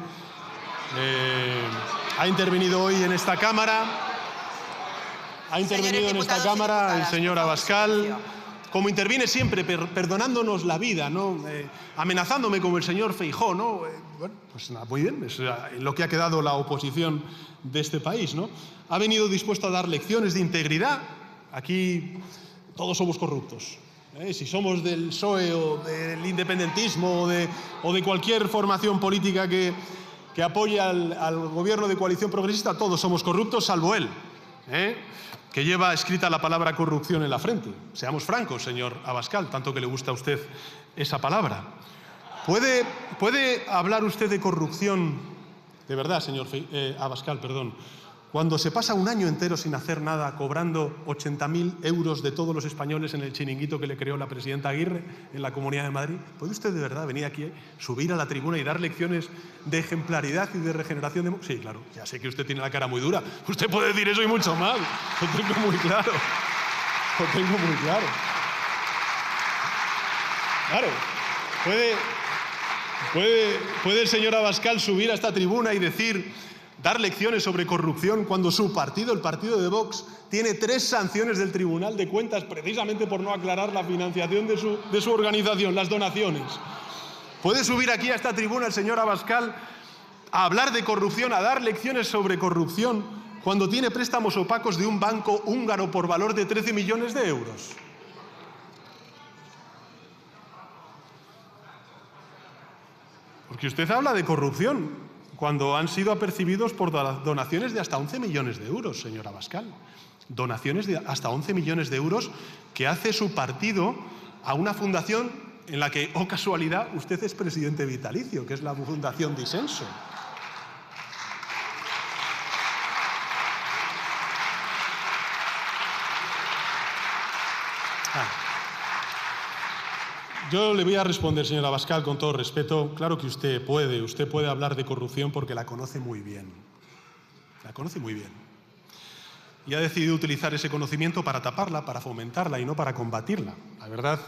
Ha intervenido hoy en esta Cámara. Ha intervenido en esta Cámara el señor Abascal, como interviene siempre, perdonándonos la vida, ¿no? Amenazándome como el señor Feijóo, ¿no? Bueno, pues nada, muy bien, es lo que ha quedado la oposición de este país, ¿no? Ha venido dispuesto a dar lecciones de integridad. Aquí todos somos corruptos. Si somos del PSOE o del independentismo o de cualquier formación política que apoye al gobierno de coalición progresista, todos somos corruptos, salvo él, que lleva escrita la palabra corrupción en la frente. Seamos francos, señor Abascal, tanto que le gusta a usted esa palabra. ¿Puede hablar usted de corrupción, de verdad, señor Abascal, perdón, cuando se pasa un año entero sin hacer nada, cobrando 80.000 euros de todos los españoles en el chiringuito que le creó la presidenta Aguirre en la Comunidad de Madrid? ¿Puede usted de verdad venir aquí, subir a la tribuna y dar lecciones de ejemplaridad y de regeneración? Sí, claro, ya sé que usted tiene la cara muy dura. Usted puede decir eso y mucho más. Lo tengo muy claro. Claro, puede el señor Abascal subir a esta tribuna y dar lecciones sobre corrupción cuando su partido, el partido de Vox, tiene 3 sanciones del Tribunal de Cuentas precisamente por no aclarar la financiación de su organización, las donaciones. ¿Puede subir aquí a esta tribuna el señor Abascal a hablar de corrupción, a dar lecciones sobre corrupción cuando tiene préstamos opacos de un banco húngaro por valor de 13 millones de euros? Porque usted habla de corrupción cuando han sido apercibidos por donaciones de hasta 11 millones de euros, señor Abascal. Donaciones de hasta 11 millones de euros que hace su partido a una fundación en la que, oh casualidad, usted es presidente vitalicio, que es la Fundación Disenso. Yo le voy a responder, señor Abascal, con todo respeto. Claro que usted puede hablar de corrupción porque la conoce muy bien. La conoce muy bien. Y ha decidido utilizar ese conocimiento para taparla, para fomentarla y no para combatirla. La verdad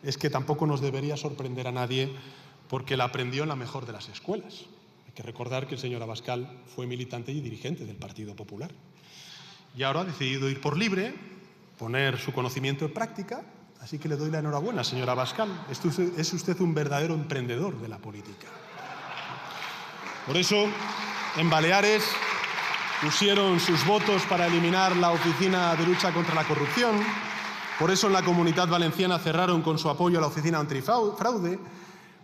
es que tampoco nos debería sorprender a nadie porque la aprendió en la mejor de las escuelas. Hay que recordar que el señor Abascal fue militante y dirigente del Partido Popular. Y ahora ha decidido ir por libre, poner su conocimiento en práctica, así que le doy la enhorabuena, señor Abascal. Es usted un verdadero emprendedor de la política. Por eso, en Baleares pusieron sus votos para eliminar la Oficina de Lucha contra la Corrupción. Por eso en la Comunidad Valenciana cerraron con su apoyo a la Oficina Antifraude,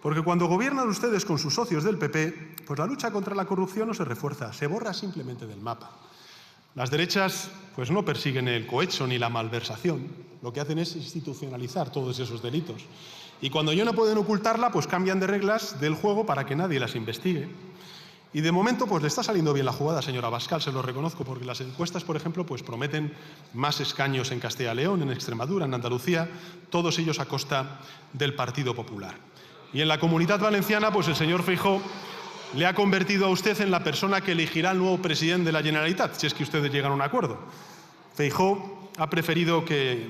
porque cuando gobiernan ustedes con sus socios del PP, pues la lucha contra la corrupción no se refuerza, se borra simplemente del mapa. Las derechas pues no persiguen el cohecho ni la malversación, lo que hacen es institucionalizar todos esos delitos. Y cuando ya no pueden ocultarla, pues cambian de reglas del juego para que nadie las investigue. Y de momento pues le está saliendo bien la jugada, señor Abascal, se lo reconozco, porque las encuestas, por ejemplo, pues prometen más escaños en Castilla y León, en Extremadura, en Andalucía, todos ellos a costa del Partido Popular. Y en la Comunidad Valenciana, pues el señor Feijóo le ha convertido a usted en la persona que elegirá al nuevo presidente de la Generalitat, si es que ustedes llegan a un acuerdo. Feijóo ha preferido que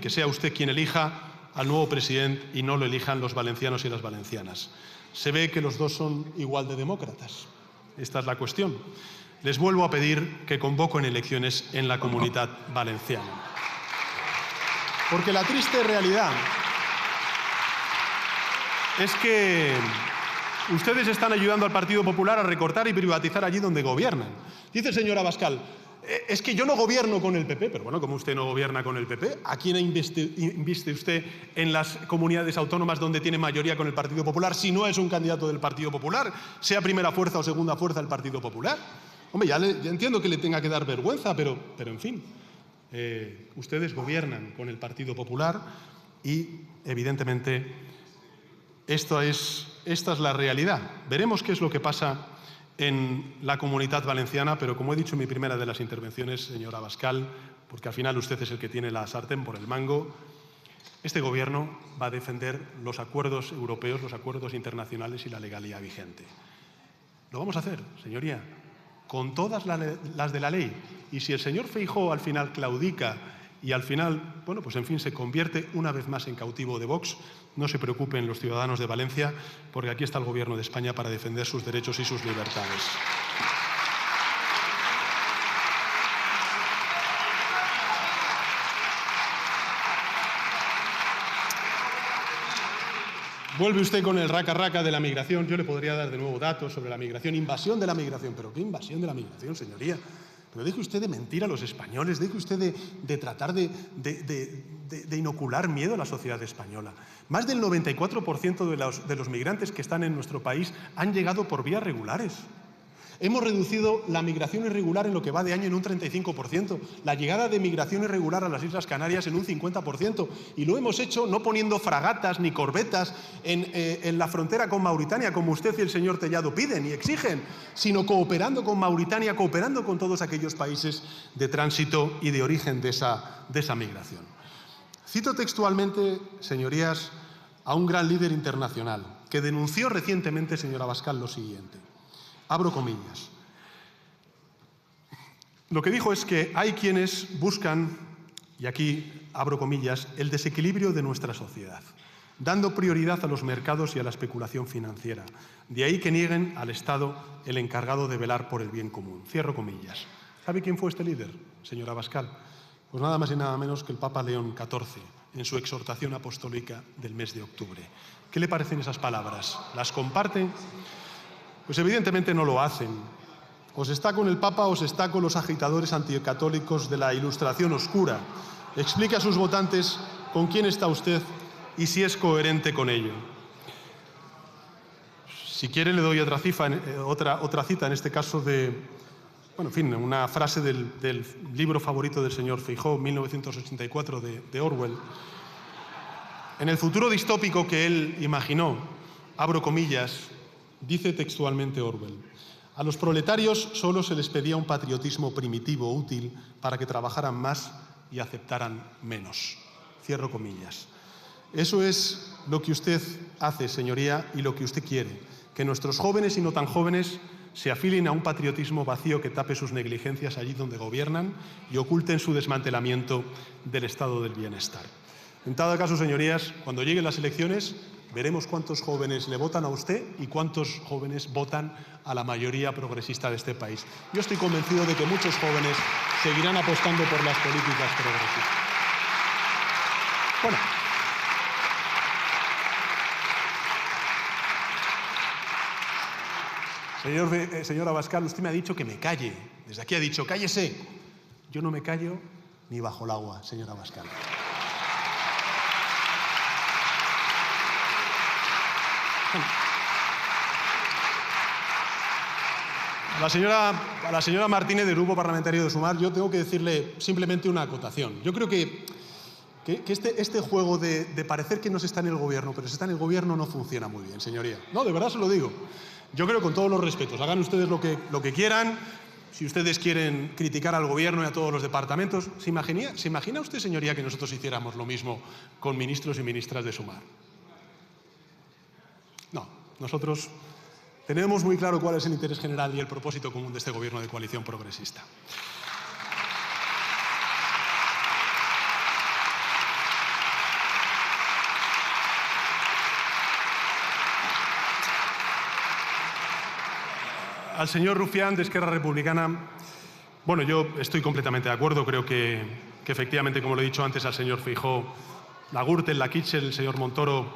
sea usted quien elija al nuevo presidente y no lo elijan los valencianos y las valencianas. Se ve que los dos son igual de demócratas. Esta es la cuestión. Les vuelvo a pedir que convoquen elecciones en la Comunidad Valenciana. Porque la triste realidad es que ustedes están ayudando al Partido Popular a recortar y privatizar allí donde gobiernan. Dice el señor Abascal, es que yo no gobierno con el PP. Pero bueno, ¿cómo usted no gobierna con el PP? ¿A quién inviste usted en las comunidades autónomas donde tiene mayoría con el Partido Popular si no es un candidato del Partido Popular, sea primera fuerza o segunda fuerza del Partido Popular? Hombre, ya entiendo que le tenga que dar vergüenza, pero en fin, ustedes gobiernan con el Partido Popular y, evidentemente, esta es la realidad. Veremos qué es lo que pasa en la Comunidad Valenciana, pero como he dicho en mi primera de las intervenciones, señor Abascal, porque al final usted es el que tiene la sartén por el mango, este Gobierno va a defender los acuerdos europeos, los acuerdos internacionales y la legalidad vigente. Lo vamos a hacer, señoría, con todas las de la ley. Y si el señor Feijóo al final claudica y al final, bueno, pues en fin, se convierte una vez más en cautivo de Vox, no se preocupen los ciudadanos de Valencia, porque aquí está el Gobierno de España para defender sus derechos y sus libertades. Vuelve usted con el raca-raca de la migración. Yo le podría dar de nuevo datos sobre la migración, invasión de la migración. ¿Pero qué invasión de la migración, señoría? Pero deje usted de mentir a los españoles, deje usted de tratar de inocular miedo a la sociedad española. Más del 94% de los migrantes que están en nuestro país han llegado por vías regulares. Hemos reducido la migración irregular en lo que va de año en un 35%, la llegada de migración irregular a las Islas Canarias en un 50%, y lo hemos hecho no poniendo fragatas ni corbetas en la frontera con Mauritania, como usted y el señor Tellado piden y exigen, sino cooperando con Mauritania, cooperando con todos aquellos países de tránsito y de origen de esa migración. Cito textualmente, señorías, a un gran líder internacional que denunció recientemente, señor Abascal, lo siguiente. Abro comillas. Lo que dijo es que hay quienes buscan, y aquí abro comillas, el desequilibrio de nuestra sociedad, dando prioridad a los mercados y a la especulación financiera. De ahí que nieguen al Estado el encargado de velar por el bien común. Cierro comillas. ¿Sabe quién fue este líder, señor Abascal? Pues nada más y nada menos que el Papa León XIV, en su exhortación apostólica del mes de octubre. ¿Qué le parecen esas palabras? ¿Las comparten? Pues evidentemente no lo hacen. O se está con el Papa o se está con los agitadores anticatólicos de la Ilustración oscura. Explique a sus votantes con quién está usted y si es coherente con ello. Si quiere le doy otra cita, en este caso una frase del libro favorito del señor Feijóo, 1984, de Orwell. En el futuro distópico que él imaginó, abro comillas, dice textualmente Orwell: a los proletarios solo se les pedía un patriotismo primitivo útil para que trabajaran más y aceptaran menos. Cierro comillas. Eso es lo que usted hace, señoría, y lo que usted quiere, que nuestros jóvenes y no tan jóvenes se afilien a un patriotismo vacío que tape sus negligencias allí donde gobiernan y oculten su desmantelamiento del estado del bienestar. En todo caso, señorías, cuando lleguen las elecciones, veremos cuántos jóvenes le votan a usted y cuántos jóvenes votan a la mayoría progresista de este país. Yo estoy convencido de que muchos jóvenes seguirán apostando por las políticas progresistas. Bueno. Señor Abascal, usted me ha dicho que me calle. Desde aquí ha dicho, cállese. Yo no me callo ni bajo el agua, señor Abascal. A la señora Martínez, del Grupo Parlamentario de Sumar, yo tengo que decirle simplemente una acotación. Yo creo que este juego de parecer que no se está en el gobierno, pero se está en el gobierno, no funciona muy bien, señoría. No, de verdad se lo digo. Yo creo, con todos los respetos, hagan ustedes lo que quieran. Si ustedes quieren criticar al gobierno y a todos los departamentos, ¿se imagina usted, señoría, que nosotros hiciéramos lo mismo con ministros y ministras de Sumar? No, nosotros tenemos muy claro cuál es el interés general y el propósito común de este gobierno de coalición progresista. Al señor Rufián, de Esquerra Republicana, bueno, yo estoy completamente de acuerdo. Creo que efectivamente, como lo he dicho antes al señor Feijóo, la Gürtel, la Kitschel, el señor Montoro,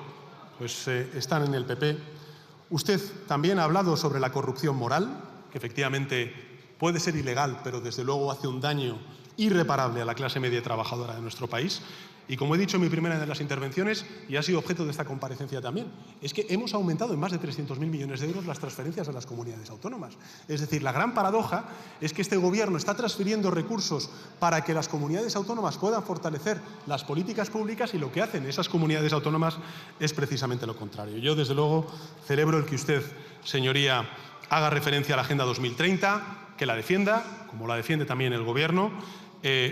pues están en el PP. Usted también ha hablado sobre la corrupción moral, que efectivamente puede ser ilegal, pero desde luego hace un daño irreparable a la clase media trabajadora de nuestro país. Y como he dicho en mi primera de las intervenciones, y ha sido objeto de esta comparecencia también, es que hemos aumentado en más de 300.000 millones de euros las transferencias a las comunidades autónomas. Es decir, la gran paradoja es que este gobierno está transfiriendo recursos para que las comunidades autónomas puedan fortalecer las políticas públicas, y lo que hacen esas comunidades autónomas es precisamente lo contrario. Yo, desde luego, celebro el que usted, señoría, haga referencia a la Agenda 2030, que la defienda, como la defiende también el gobierno,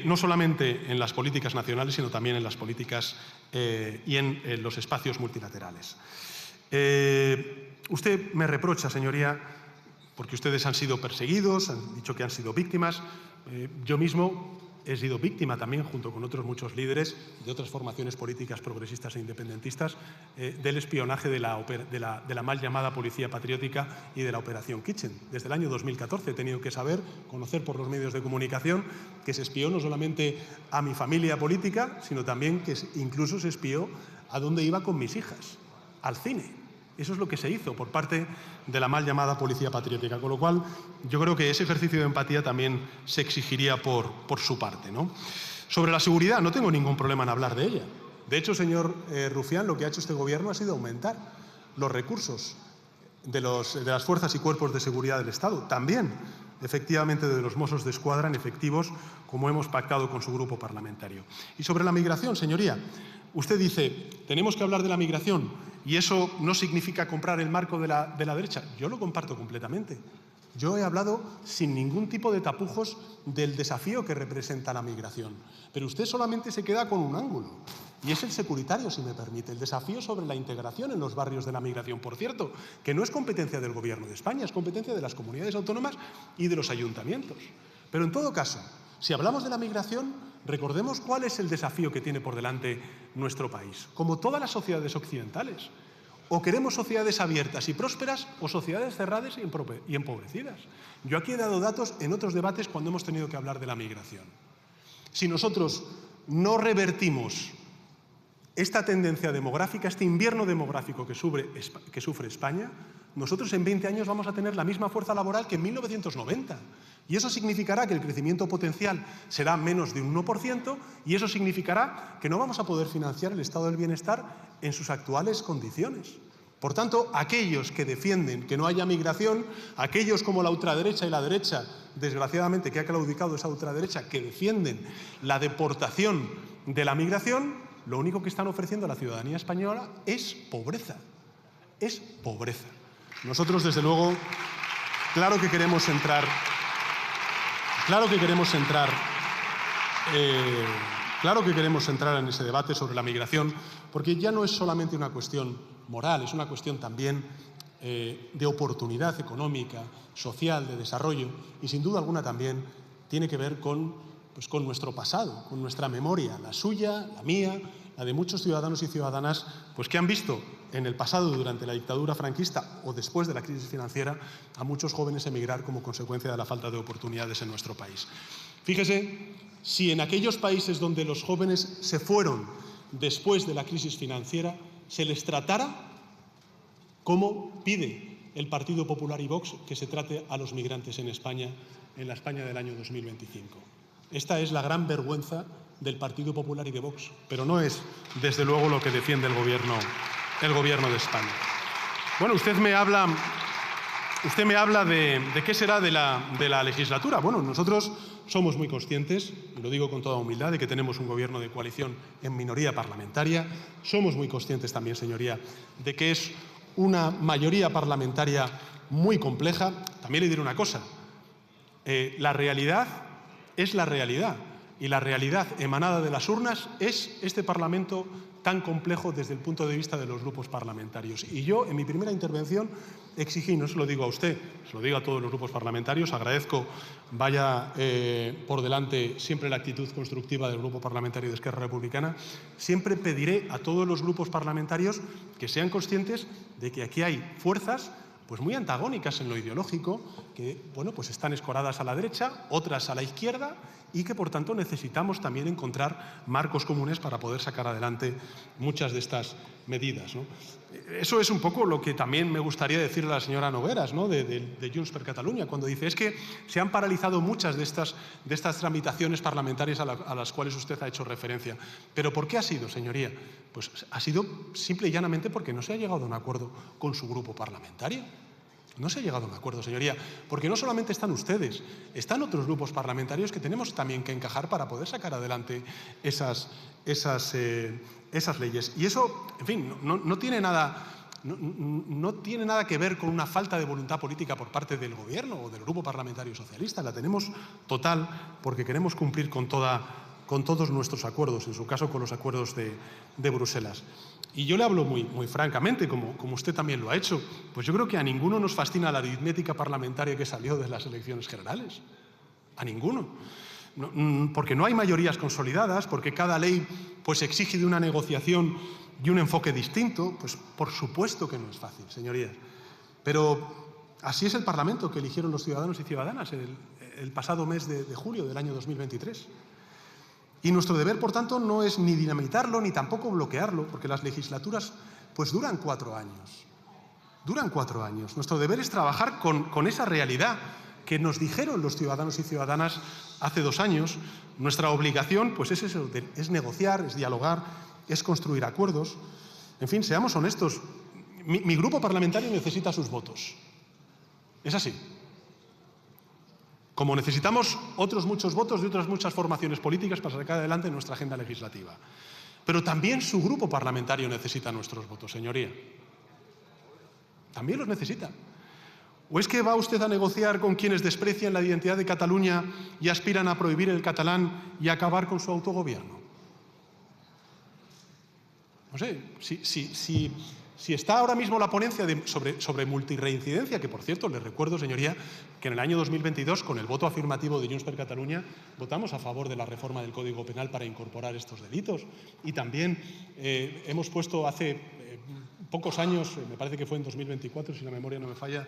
no solamente en las políticas nacionales, sino también en las políticas y en los espacios multilaterales. Usted me reprocha, señoría, porque ustedes han sido perseguidos, han dicho que han sido víctimas. Yo mismo he sido víctima también, junto con otros muchos líderes de otras formaciones políticas progresistas e independentistas, del espionaje de la mal llamada Policía Patriótica y de la Operación Kitchen. Desde el año 2014 he tenido que conocer por los medios de comunicación, que se espió no solamente a mi familia política, sino también que incluso se espió a dónde iba con mis hijas, al cine. Eso es lo que se hizo por parte de la mal llamada Policía Patriótica, con lo cual yo creo que ese ejercicio de empatía también se exigiría por su parte, ¿no? Sobre la seguridad, no tengo ningún problema en hablar de ella. De hecho, señor Rufián, lo que ha hecho este gobierno ha sido aumentar los recursos de las fuerzas y cuerpos de seguridad del Estado, también, efectivamente, de los Mossos d'Esquadra en efectivos, como hemos pactado con su grupo parlamentario. Y sobre la migración, señoría, usted dice, tenemos que hablar de la migración y eso no significa comprar el marco de la derecha. Yo lo comparto completamente. Yo he hablado sin ningún tipo de tapujos del desafío que representa la migración. Pero usted solamente se queda con un ángulo, y es el securitario, si me permite, el desafío sobre la integración en los barrios de la migración. Por cierto, que no es competencia del Gobierno de España, es competencia de las comunidades autónomas y de los ayuntamientos. Pero en todo caso, si hablamos de la migración, recordemos cuál es el desafío que tiene por delante nuestro país. Como todas las sociedades occidentales, o queremos sociedades abiertas y prósperas o sociedades cerradas y empobrecidas. Yo aquí he dado datos en otros debates cuando hemos tenido que hablar de la migración. Si nosotros no revertimos esta tendencia demográfica, este invierno demográfico que sufre España, nosotros en 20 años vamos a tener la misma fuerza laboral que en 1990. Y eso significará que el crecimiento potencial será menos de un 1%, y eso significará que no vamos a poder financiar el estado del bienestar en sus actuales condiciones. Por tanto, aquellos que defienden que no haya migración, aquellos como la ultraderecha y la derecha, desgraciadamente, que ha claudicado esa ultraderecha, que defienden la deportación de la migración, lo único que están ofreciendo a la ciudadanía española es pobreza. Es pobreza. Nosotros, desde luego, claro que queremos entrar en ese debate sobre la migración, porque ya no es solamente una cuestión moral, es una cuestión también de oportunidad económica, social, de desarrollo, y sin duda alguna también tiene que ver con nuestro pasado, con nuestra memoria, la suya, la mía, la de muchos ciudadanos y ciudadanas, pues que han visto en el pasado, durante la dictadura franquista o después de la crisis financiera, a muchos jóvenes emigrar como consecuencia de la falta de oportunidades en nuestro país. Fíjese, si en aquellos países donde los jóvenes se fueron después de la crisis financiera se les tratara como pide el Partido Popular y Vox que se trate a los migrantes en España, en la España del año 2025. Esta es la gran vergüenza del Partido Popular y de Vox, pero no es, desde luego, lo que defiende el Gobierno de España. Bueno, usted me habla de qué será de la legislatura. Bueno, nosotros somos muy conscientes, y lo digo con toda humildad, de que tenemos un gobierno de coalición en minoría parlamentaria. Somos muy conscientes también, señoría, de que es una mayoría parlamentaria muy compleja. También le diré una cosa, la realidad es la realidad, y la realidad emanada de las urnas es este Parlamento tan complejo desde el punto de vista de los grupos parlamentarios. Y yo, en mi primera intervención, exigí, no se lo digo a usted, se lo digo a todos los grupos parlamentarios, agradezco vaya por delante siempre la actitud constructiva del Grupo Parlamentario de Esquerra Republicana, siempre pediré a todos los grupos parlamentarios que sean conscientes de que aquí hay fuerzas pues muy antagónicas en lo ideológico, que bueno, pues están escoradas a la derecha, otras a la izquierda, y que por tanto necesitamos también encontrar marcos comunes para poder sacar adelante muchas de estas medidas, ¿no? Eso es un poco lo que también me gustaría decirle a la señora Nogueras, ¿no?, de Junts per Catalunya, cuando dice es que se han paralizado muchas de estas tramitaciones parlamentarias a las cuales usted ha hecho referencia. ¿Pero por qué ha sido, señoría? Pues ha sido simple y llanamente porque no se ha llegado a un acuerdo con su grupo parlamentario. No se ha llegado a un acuerdo, señoría, porque no solamente están ustedes, están otros grupos parlamentarios que tenemos también que encajar para poder sacar adelante esas leyes. Y eso, en fin, no tiene nada que ver con una falta de voluntad política por parte del Gobierno o del Grupo Parlamentario Socialista. La tenemos total porque queremos cumplir con todos nuestros acuerdos, en su caso con los acuerdos de Bruselas. Y yo le hablo muy francamente, como usted también lo ha hecho, pues yo creo que a ninguno nos fascina la aritmética parlamentaria que salió de las elecciones generales. A ninguno. Porque no hay mayorías consolidadas, porque cada ley pues exige de una negociación y un enfoque distinto, pues por supuesto que no es fácil, señorías. Pero así es el Parlamento que eligieron los ciudadanos y ciudadanas el pasado mes de julio del año 2023. Y nuestro deber, por tanto, no es ni dinamitarlo ni tampoco bloquearlo, porque las legislaturas pues duran 4 años. Duran 4 años. Nuestro deber es trabajar con esa realidad que nos dijeron los ciudadanos y ciudadanas hace 2 años. Nuestra obligación pues es eso, es negociar, es dialogar, es construir acuerdos. En fin, seamos honestos. Mi grupo parlamentario necesita sus votos. Es así. Como necesitamos otros muchos votos de otras muchas formaciones políticas para sacar adelante nuestra agenda legislativa. Pero también su grupo parlamentario necesita nuestros votos, señoría. También los necesita. ¿O es que va usted a negociar con quienes desprecian la identidad de Cataluña y aspiran a prohibir el catalán y a acabar con su autogobierno? No sé, si está ahora mismo la ponencia sobre multirreincidencia, que por cierto les recuerdo, señoría, que en el año 2022, con el voto afirmativo de Junts per Catalunya, votamos a favor de la reforma del Código Penal para incorporar estos delitos. Y también hemos puesto hace pocos años, me parece que fue en 2024, si la memoria no me falla,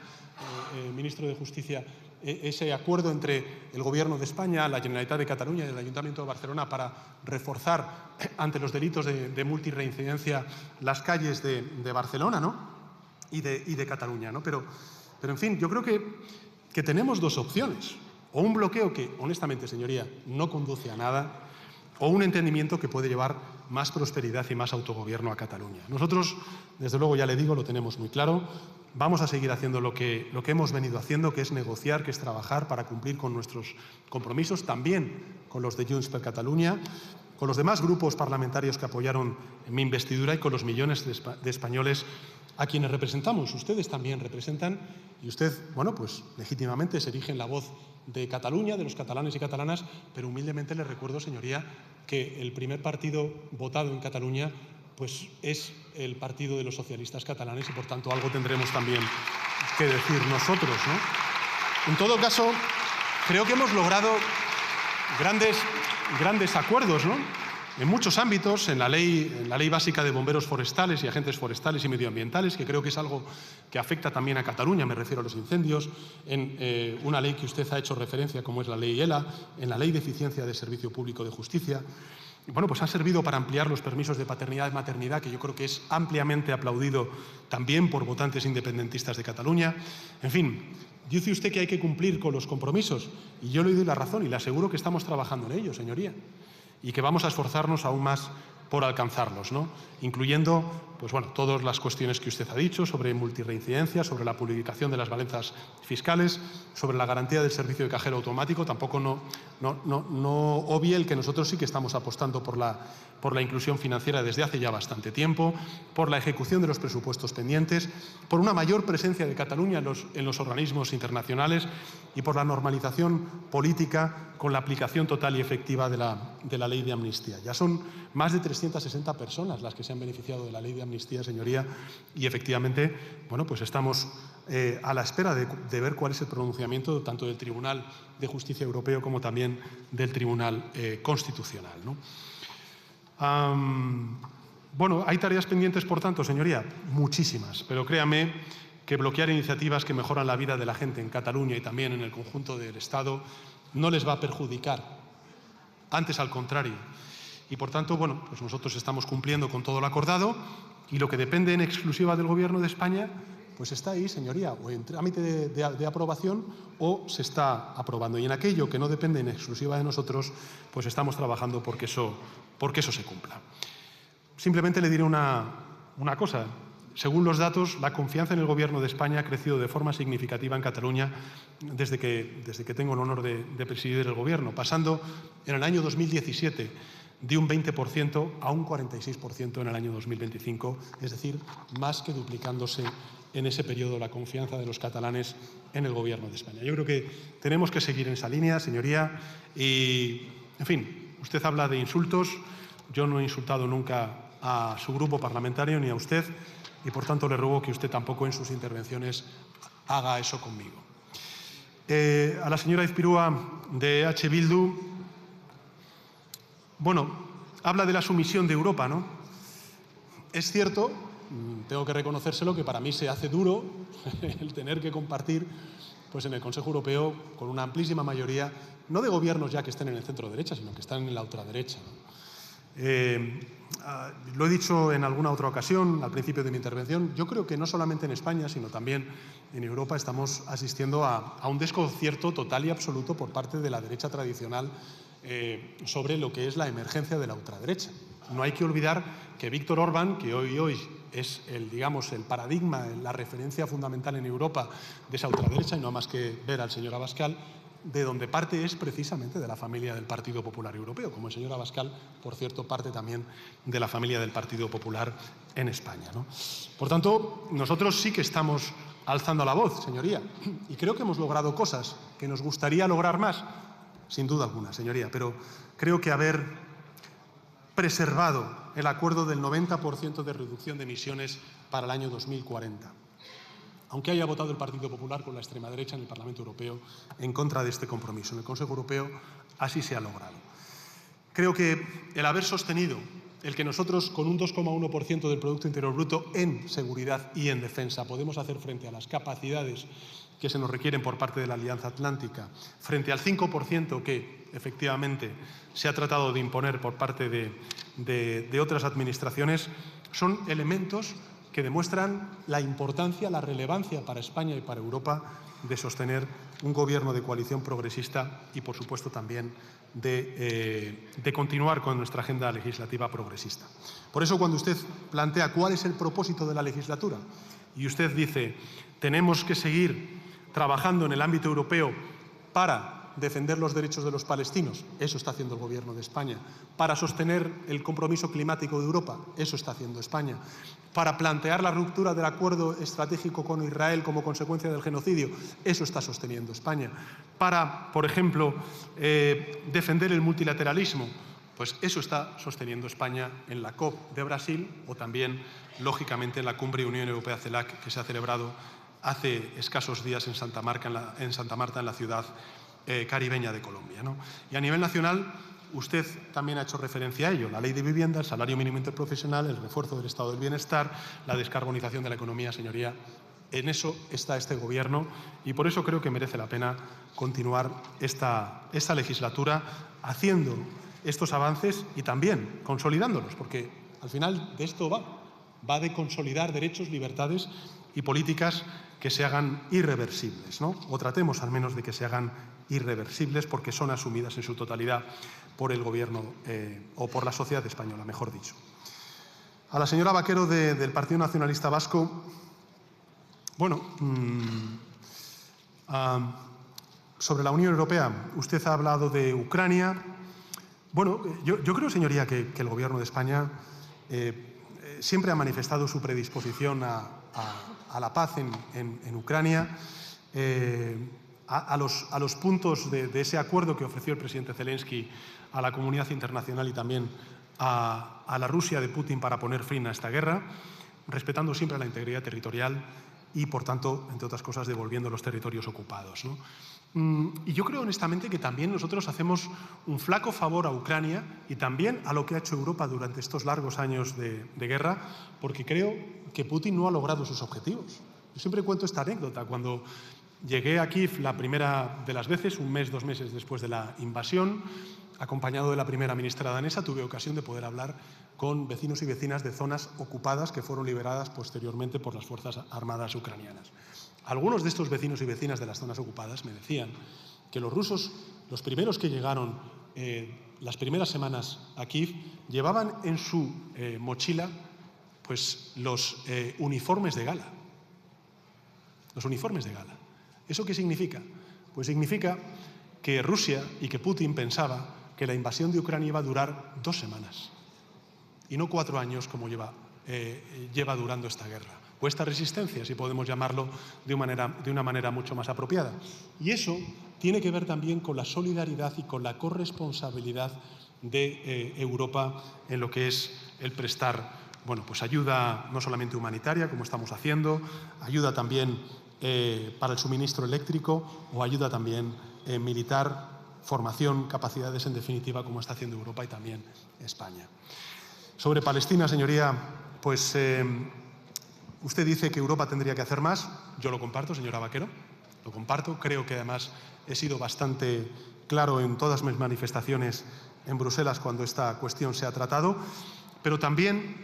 ministro de Justicia, ese acuerdo entre el Gobierno de España, la Generalitat de Cataluña y el Ayuntamiento de Barcelona para reforzar ante los delitos de multirreincidencia las calles de Barcelona, ¿no?, y de Cataluña, ¿no? Pero en fin, yo creo que tenemos 2 opciones. O un bloqueo que, honestamente, señoría, no conduce a nada, o un entendimiento que puede llevar más prosperidad y más autogobierno a Cataluña. Nosotros, desde luego, ya le digo, lo tenemos muy claro. Vamos a seguir haciendo lo que hemos venido haciendo, que es negociar, que es trabajar para cumplir con nuestros compromisos, también con los de Junts per Catalunya, con los demás grupos parlamentarios que apoyaron mi investidura y con los millones de españoles a quienes representamos. Ustedes también representan y usted, bueno, pues legítimamente se erige en la voz de Cataluña, de los catalanes y catalanas, pero humildemente les recuerdo, señoría, que el primer partido votado en Cataluña pues es el Partido de los Socialistas Catalanes y, por tanto, algo tendremos también que decir nosotros, ¿no? En todo caso, creo que hemos logrado grandes acuerdos, ¿no? en muchos ámbitos, en la ley básica de bomberos forestales y agentes forestales y medioambientales, que creo que es algo que afecta también a Cataluña, me refiero a los incendios, en una ley que usted ha hecho referencia, como es la ley ELA, en la ley de eficiencia de servicio público de justicia. Y bueno, pues ha servido para ampliar los permisos de paternidad y maternidad, que yo creo que es ampliamente aplaudido también por votantes independentistas de Cataluña. En fin, dice usted que hay que cumplir con los compromisos y yo le doy la razón y le aseguro que estamos trabajando en ello, señoría, y que vamos a esforzarnos aún más por alcanzarlos, ¿no? Incluyendo pues bueno, todas las cuestiones que usted ha dicho sobre multirreincidencia, sobre la publicación de las balanzas fiscales, sobre la garantía del servicio de cajero automático. Tampoco no obvie el que nosotros sí que estamos apostando por la inclusión financiera desde hace ya bastante tiempo, por la ejecución de los presupuestos pendientes, por una mayor presencia de Cataluña en los organismos internacionales y por la normalización política con la aplicación total y efectiva de la ley de amnistía. Ya son más de 360 personas las que se han beneficiado de la ley de amnistía, señoría, y efectivamente, bueno, pues estamos a la espera de ver cuál es el pronunciamiento tanto del Tribunal de Justicia Europeo como también del Tribunal Constitucional, ¿no? Bueno, hay tareas pendientes, por tanto, señoría, muchísimas, pero créame que bloquear iniciativas que mejoran la vida de la gente en Cataluña y también en el conjunto del Estado no les va a perjudicar, antes al contrario. Y, por tanto, bueno, pues nosotros estamos cumpliendo con todo lo acordado y lo que depende en exclusiva del Gobierno de España, pues está ahí, señoría, o en trámite de aprobación o se está aprobando. Y en aquello que no depende en exclusiva de nosotros, pues estamos trabajando porque eso se cumpla. Simplemente le diré una cosa. Según los datos, la confianza en el Gobierno de España ha crecido de forma significativa en Cataluña desde que tengo el honor de presidir el Gobierno, pasando en el año 2017 de un 20% a un 46% en el año 2025, es decir, más que duplicándose en ese periodo la confianza de los catalanes en el Gobierno de España. Yo creo que tenemos que seguir en esa línea, señoría, y, en fin, usted habla de insultos. Yo no he insultado nunca a su grupo parlamentario ni a usted y, por tanto, le ruego que usted tampoco en sus intervenciones haga eso conmigo. A la señora Izpirua de H. Bildu, bueno, habla de la sumisión de Europa, ¿no? Es cierto, tengo que reconocérselo, que para mí se hace duro el tener que compartir pues en el Consejo Europeo con una amplísima mayoría, no de gobiernos ya que estén en el centro derecha, sino que están en la ultraderecha, ¿no? Lo he dicho en alguna otra ocasión al principio de mi intervención. Yo creo que no solamente en España, sino también en Europa estamos asistiendo a un desconcierto total y absoluto por parte de la derecha tradicional sobre lo que es la emergencia de la ultraderecha. No hay que olvidar que Víctor Orbán, que hoy es el paradigma, la referencia fundamental en Europa de esa ultraderecha, y no más que ver al señor Abascal, de donde parte es precisamente de la familia del Partido Popular Europeo, como el señor Abascal, por cierto, parte también de la familia del Partido Popular en España, ¿no? Por tanto, nosotros sí que estamos alzando la voz, señoría, y creo que hemos logrado cosas que nos gustaría lograr más, sin duda alguna, señoría, pero creo que haber preservado el acuerdo del 90% de reducción de emisiones para el año 2040. Aunque haya votado el Partido Popular con la extrema derecha en el Parlamento Europeo en contra de este compromiso. En el Consejo Europeo así se ha logrado. Creo que el haber sostenido el que nosotros con un 2,1% del Producto Interior Bruto en seguridad y en defensa podemos hacer frente a las capacidades que se nos requieren por parte de la Alianza Atlántica, frente al 5% que efectivamente se ha tratado de imponer por parte de otras administraciones, son elementos que demuestran la importancia, la relevancia para España y para Europa de sostener un gobierno de coalición progresista y, por supuesto, también de continuar con nuestra agenda legislativa progresista. Por eso, cuando usted plantea cuál es el propósito de la legislatura y usted dice tenemos que seguir trabajando en el ámbito europeo para defender los derechos de los palestinos, eso está haciendo el Gobierno de España, para sostener el compromiso climático de Europa, eso está haciendo España, para plantear la ruptura del acuerdo estratégico con Israel como consecuencia del genocidio, eso está sosteniendo España, para, por ejemplo, defender el multilateralismo, pues eso está sosteniendo España en la COP de Brasil o también, lógicamente, en la Cumbre Unión Europea-CELAC que se ha celebrado hace escasos días en Santa Marta, en la ciudad caribeña de Colombia, ¿no? Y a nivel nacional, Usted también ha hecho referencia a ello, la ley de vivienda, el salario mínimo interprofesional, el refuerzo del estado del bienestar, la descarbonización de la economía, señoría. En eso está este Gobierno y por eso creo que merece la pena continuar esta legislatura haciendo estos avances y también consolidándolos, porque al final de esto va de consolidar derechos, libertades y políticas que se hagan irreversibles, ¿no? O tratemos al menos de que se hagan irreversibles porque son asumidas en su totalidad por el Gobierno o por la sociedad española, mejor dicho. A la señora Vaquero del Partido Nacionalista Vasco, bueno, sobre la Unión Europea, usted ha hablado de Ucrania. Bueno, yo creo, señoría, que el Gobierno de España siempre ha manifestado su predisposición a la paz en Ucrania, a los puntos de ese acuerdo que ofreció el presidente Zelensky a la comunidad internacional y también a la Rusia de Putin para poner fin a esta guerra, respetando siempre la integridad territorial y, por tanto, entre otras cosas, devolviendo los territorios ocupados, ¿no? Y yo creo honestamente que también nosotros hacemos un flaco favor a Ucrania y también a lo que ha hecho Europa durante estos largos años de guerra, porque creo que Putin no ha logrado sus objetivos. Yo siempre cuento esta anécdota. Cuando llegué a Kiev la primera de las veces, un mes, 2 meses después de la invasión, acompañado de la primera ministra danesa, tuve ocasión de poder hablar con vecinos y vecinas de zonas ocupadas que fueron liberadas posteriormente por las Fuerzas Armadas ucranianas. Algunos de estos vecinos y vecinas de las zonas ocupadas me decían que los rusos, los primeros que llegaron las primeras semanas a Kiev, llevaban en su mochila pues, los uniformes de gala. Los uniformes de gala. ¿Eso qué significa? Pues significa que Rusia y que Putin pensaba que la invasión de Ucrania iba a durar 2 semanas y no 4 años como lleva durando esta guerra, o esta resistencia, si podemos llamarlo de una manera mucho más apropiada. Y eso tiene que ver también con la solidaridad y con la corresponsabilidad de Europa en lo que es el prestar, bueno, pues ayuda no solamente humanitaria, como estamos haciendo, ayuda también para el suministro eléctrico o ayuda también militar, formación, capacidades, en definitiva, como está haciendo Europa y también España. Sobre Palestina, señoría, pues usted dice que Europa tendría que hacer más. Yo lo comparto, señora Vaquero, lo comparto. Creo que además he sido bastante claro en todas mis manifestaciones en Bruselas cuando esta cuestión se ha tratado, pero también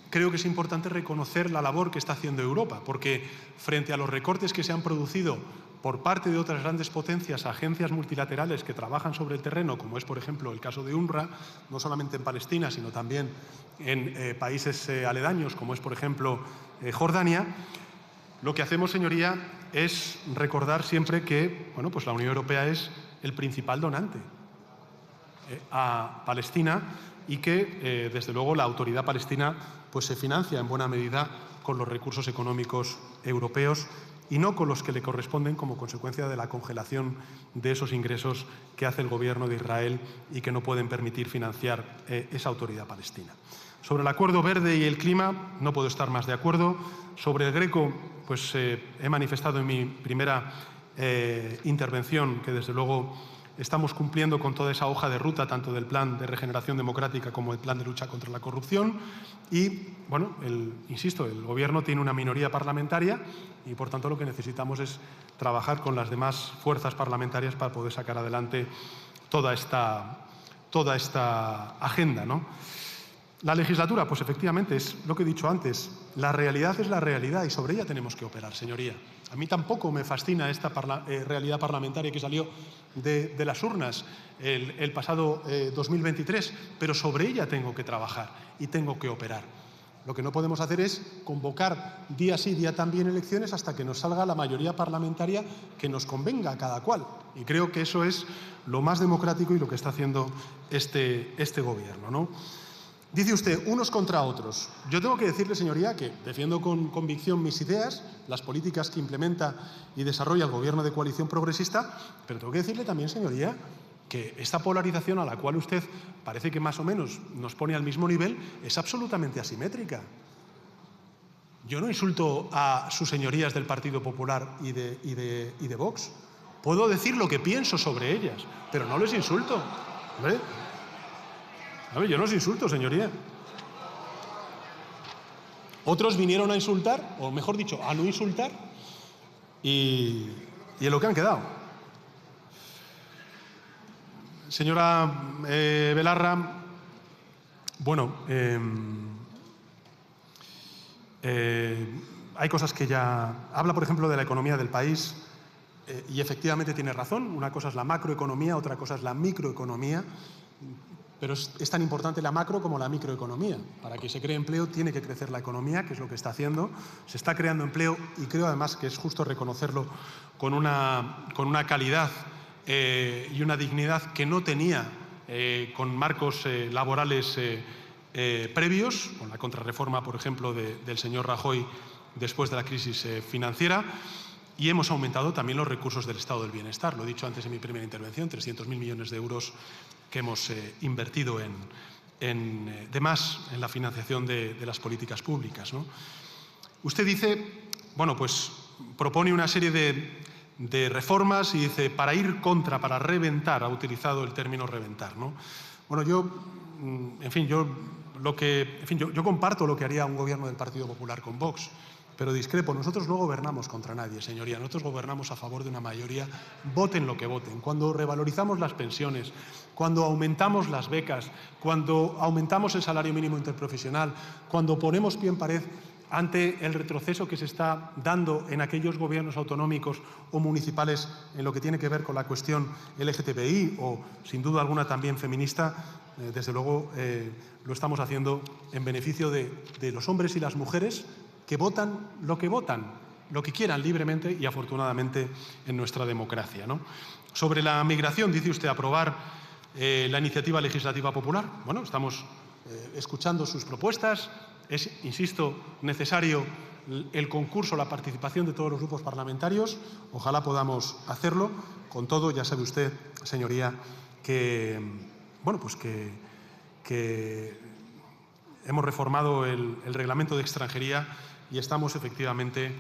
creo que es importante reconocer la labor que está haciendo Europa, porque frente a los recortes que se han producido por parte de otras grandes potencias, agencias multilaterales que trabajan sobre el terreno, como es, por ejemplo, el caso de UNRWA, no solamente en Palestina, sino también en países aledaños, como es, por ejemplo, Jordania, lo que hacemos, señoría, es recordar siempre que bueno, pues la Unión Europea es el principal donante a Palestina y que, desde luego, la autoridad palestina pues, se financia en buena medida con los recursos económicos europeos y no con los que le corresponden como consecuencia de la congelación de esos ingresos que hace el Gobierno de Israel y que no pueden permitir financiar esa autoridad palestina. Sobre el Acuerdo Verde y el clima, no puedo estar más de acuerdo. Sobre el Greco, pues he manifestado en mi primera intervención que, desde luego, estamos cumpliendo con toda esa hoja de ruta, tanto del Plan de Regeneración Democrática como el Plan de Lucha contra la Corrupción. Y, bueno, insisto, el Gobierno tiene una minoría parlamentaria y, por tanto, lo que necesitamos es trabajar con las demás fuerzas parlamentarias para poder sacar adelante toda esta agenda, ¿no? La legislatura, pues efectivamente, es lo que he dicho antes. La realidad es la realidad y sobre ella tenemos que operar, señoría. A mí tampoco me fascina esta realidad parlamentaria que salió de las urnas el pasado 2023, pero sobre ella tengo que trabajar y tengo que operar. Lo que no podemos hacer es convocar día sí, día también elecciones hasta que nos salga la mayoría parlamentaria que nos convenga a cada cual. Y creo que eso es lo más democrático y lo que está haciendo este Gobierno, ¿no? Dice usted, unos contra otros. Yo tengo que decirle, señoría, que defiendo con convicción mis ideas, las políticas que implementa y desarrolla el Gobierno de coalición progresista, pero tengo que decirle también, señoría, que esta polarización a la cual usted parece que más o menos nos pone al mismo nivel es absolutamente asimétrica. Yo no insulto a sus señorías del Partido Popular y de Vox. Puedo decir lo que pienso sobre ellas, pero no les insulto, ¿vale? A ver, yo no os insulto, señoría. Otros vinieron a insultar, o mejor dicho, a no insultar, y en lo que han quedado. Señora Belarra, bueno, hay cosas que ya... Habla, por ejemplo, de la economía del país, y efectivamente tiene razón. Una cosa es la macroeconomía, otra cosa es la microeconomía. Pero es tan importante la macro como la microeconomía. Para que se cree empleo tiene que crecer la economía, que es lo que está haciendo. Se está creando empleo y creo además que es justo reconocerlo con una calidad y una dignidad que no tenía con marcos laborales previos, con la contrarreforma, por ejemplo, del señor Rajoy después de la crisis financiera. Y hemos aumentado también los recursos del Estado del Bienestar. Lo he dicho antes en mi primera intervención, 300.000 millones de euros que hemos invertido de más en la financiación de las políticas públicas, ¿no? Usted dice, bueno, pues propone una serie de reformas y dice, para ir contra, para reventar, ha utilizado el término reventar, ¿no? Bueno, yo comparto lo que haría un gobierno del Partido Popular con Vox, pero discrepo. Nosotros no gobernamos contra nadie, señoría. Nosotros gobernamos a favor de una mayoría, voten lo que voten. Cuando revalorizamos las pensiones, cuando aumentamos las becas, cuando aumentamos el salario mínimo interprofesional, cuando ponemos pie en pared ante el retroceso que se está dando en aquellos gobiernos autonómicos o municipales en lo que tiene que ver con la cuestión LGTBI o, sin duda alguna, también feminista, desde luego lo estamos haciendo en beneficio de los hombres y las mujeres que votan, lo que quieran libremente y afortunadamente en nuestra democracia, ¿no? Sobre la migración, dice usted aprobar la iniciativa legislativa popular. Bueno, estamos escuchando sus propuestas. Es, insisto, necesario el concurso, la participación de todos los grupos parlamentarios. Ojalá podamos hacerlo. Con todo, ya sabe usted, señoría, que, bueno, pues que hemos reformado el reglamento de extranjería y estamos efectivamente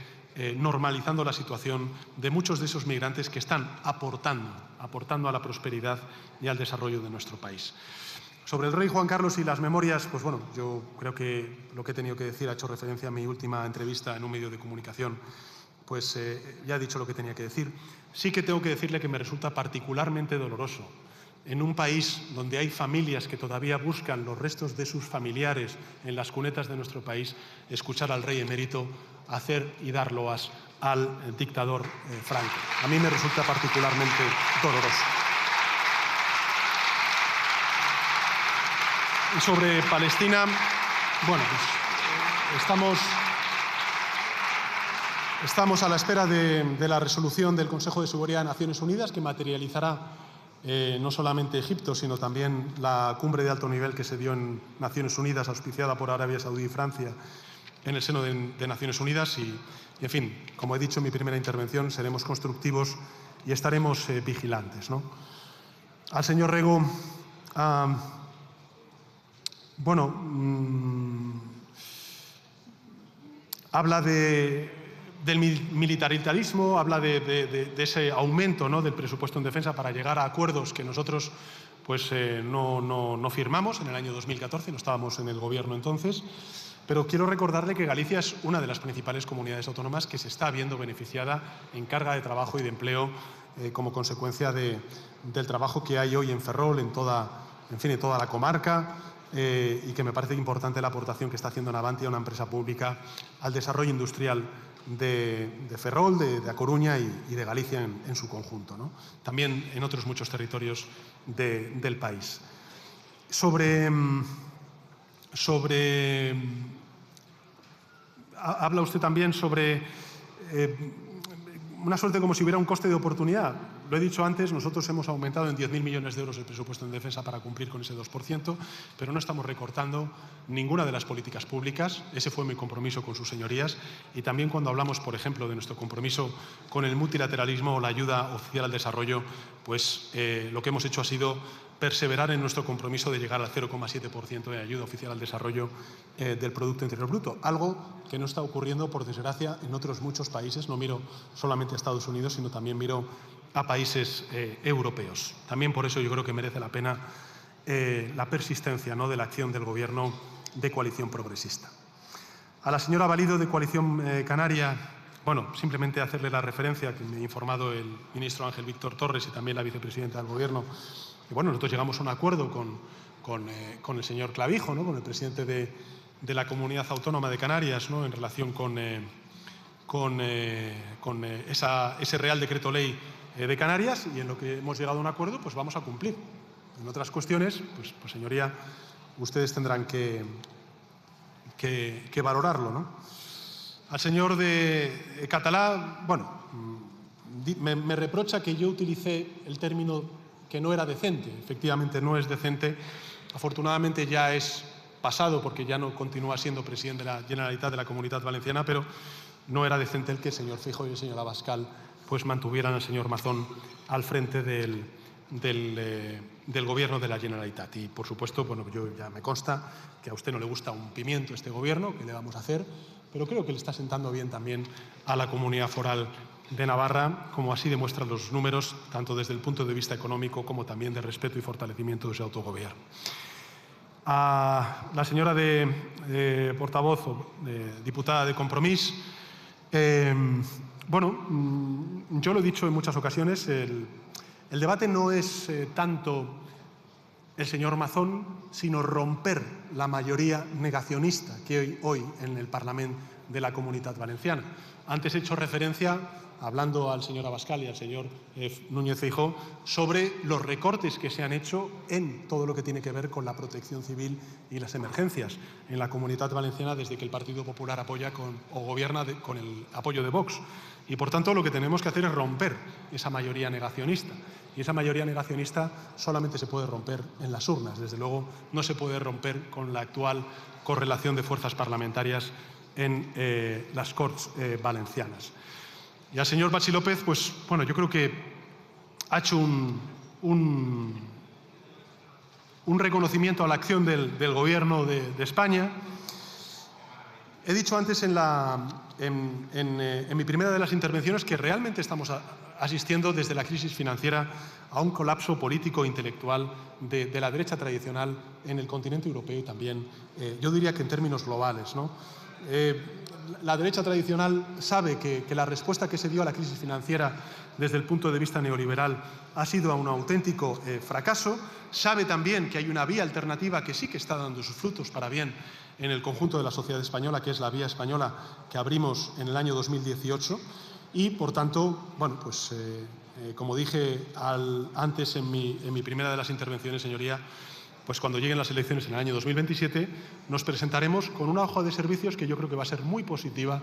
normalizando la situación de muchos de esos migrantes que están aportando a la prosperidad y al desarrollo de nuestro país. Sobre el rey Juan Carlos y las memorias, pues bueno, yo creo que lo que he tenido que decir ha hecho referencia a mi última entrevista en un medio de comunicación, pues ya he dicho lo que tenía que decir. Sí que tengo que decirle que me resulta particularmente doloroso en un país donde hay familias que todavía buscan los restos de sus familiares en las cunetas de nuestro país, escuchar al rey emérito hacer y dar loas al dictador Franco. A mí me resulta particularmente doloroso. Y sobre Palestina, bueno, pues estamos a la espera de la resolución del Consejo de Seguridad de Naciones Unidas que materializará no solamente Egipto, sino también la cumbre de alto nivel que se dio en Naciones Unidas, auspiciada por Arabia Saudí y Francia, en el seno de Naciones Unidas. Y, en fin, como he dicho en mi primera intervención, seremos constructivos y estaremos vigilantes, ¿no? Al señor Rego, habla del militarismo, habla de ese aumento, ¿no?, del presupuesto en defensa para llegar a acuerdos que nosotros pues, no firmamos en el año 2014, no estábamos en el gobierno entonces, pero quiero recordarle que Galicia es una de las principales comunidades autónomas que se está viendo beneficiada en carga de trabajo y de empleo como consecuencia del trabajo que hay hoy en Ferrol, en toda la comarca, y que me parece importante la aportación que está haciendo Navantia, una empresa pública, al desarrollo industrial de Ferrol, de A Coruña y de Galicia en su conjunto, ¿no? También en otros muchos territorios del país. Habla usted también sobre una suerte como si hubiera un coste de oportunidad. Lo he dicho antes, nosotros hemos aumentado en 10.000 millones de euros el presupuesto en defensa para cumplir con ese 2%, pero no estamos recortando ninguna de las políticas públicas. Ese fue mi compromiso con sus señorías. Y también cuando hablamos, por ejemplo, de nuestro compromiso con el multilateralismo o la ayuda oficial al desarrollo, pues lo que hemos hecho ha sido perseverar en nuestro compromiso de llegar al 0,7% de ayuda oficial al desarrollo del Producto Interior Bruto, algo que no está ocurriendo, por desgracia, en otros muchos países. No miro solamente a Estados Unidos, sino también miro a países europeos. También por eso yo creo que merece la pena la persistencia, ¿no?, de la acción del Gobierno de coalición progresista. A la señora Valido, de Coalición Canaria, bueno, simplemente hacerle la referencia que me ha informado el ministro Ángel Víctor Torres y también la vicepresidenta del Gobierno. Y bueno, nosotros llegamos a un acuerdo con el señor Clavijo, ¿no?, con el presidente de la Comunidad Autónoma de Canarias, ¿no?, en relación con ese Real Decreto Ley de Canarias, y en lo que hemos llegado a un acuerdo, pues vamos a cumplir. En otras cuestiones, pues señoría, ustedes tendrán que valorarlo, ¿no? Al señor de Catalá, bueno, me reprocha que yo utilicé el término que no era decente. Efectivamente, no es decente. Afortunadamente ya es pasado, porque ya no continúa siendo presidente de la Generalitat de la Comunitat Valenciana, pero no era decente el que el señor Feijóo y el señor Abascal pues mantuvieran al señor Mazón al frente del Gobierno de la Generalitat. Y, por supuesto, bueno, yo ya me consta que a usted no le gusta un pimiento este Gobierno, que le vamos a hacer, pero creo que le está sentando bien también a la Comunidad Foral de Navarra, como así demuestran los números, tanto desde el punto de vista económico como también de respeto y fortalecimiento de su autogobierno. A la señora portavoz, diputada de Compromís, bueno, yo lo he dicho en muchas ocasiones, el debate no es tanto el señor Mazón, sino romper la mayoría negacionista que hay hoy en el Parlamento de la Comunitat Valenciana. Antes he hecho referencia, hablando al señor Abascal y al señor Núñez Feijóo, sobre los recortes que se han hecho en todo lo que tiene que ver con la protección civil y las emergencias en la Comunitat Valenciana desde que el Partido Popular apoya o gobierna con el apoyo de Vox. Y, por tanto, lo que tenemos que hacer es romper esa mayoría negacionista. Y esa mayoría negacionista solamente se puede romper en las urnas. Desde luego, no se puede romper con la actual correlación de fuerzas parlamentarias en las Corts valencianas. Y al señor Patxi López, pues, bueno, yo creo que ha hecho un reconocimiento a la acción del Gobierno de España. He dicho antes en mi primera de las intervenciones que realmente estamos asistiendo desde la crisis financiera a un colapso político e intelectual de la derecha tradicional en el continente europeo y también, yo diría que en términos globales, ¿no? La derecha tradicional sabe que la respuesta que se dio a la crisis financiera desde el punto de vista neoliberal ha sido un auténtico fracaso. Sabe también que hay una vía alternativa que sí que está dando sus frutos para bien en el conjunto de la sociedad española, que es la vía española que abrimos en el año 2018. Y, por tanto, bueno, pues como dije antes en mi primera de las intervenciones, señoría, pues cuando lleguen las elecciones en el año 2027 nos presentaremos con una hoja de servicios que yo creo que va a ser muy positiva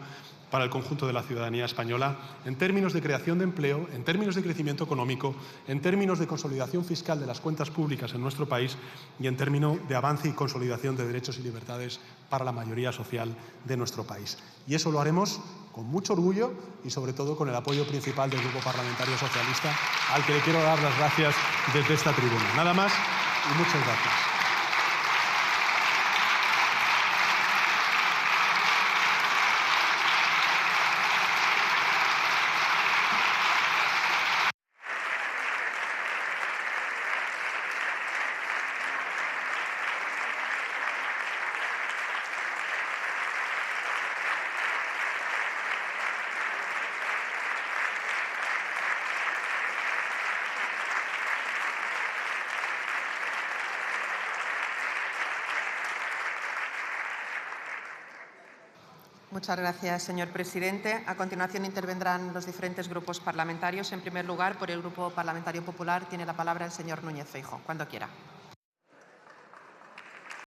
para el conjunto de la ciudadanía española en términos de creación de empleo, en términos de crecimiento económico, en términos de consolidación fiscal de las cuentas públicas en nuestro país y en términos de avance y consolidación de derechos y libertades para la mayoría social de nuestro país. Y eso lo haremos con mucho orgullo y, sobre todo, con el apoyo principal del Grupo Parlamentario Socialista, al que le quiero dar las gracias desde esta tribuna. Nada más y muchas gracias. Muchas gracias, señor presidente. A continuación intervendrán los diferentes grupos parlamentarios. En primer lugar, por el Grupo Parlamentario Popular, tiene la palabra el señor Núñez Feijóo. Cuando quiera.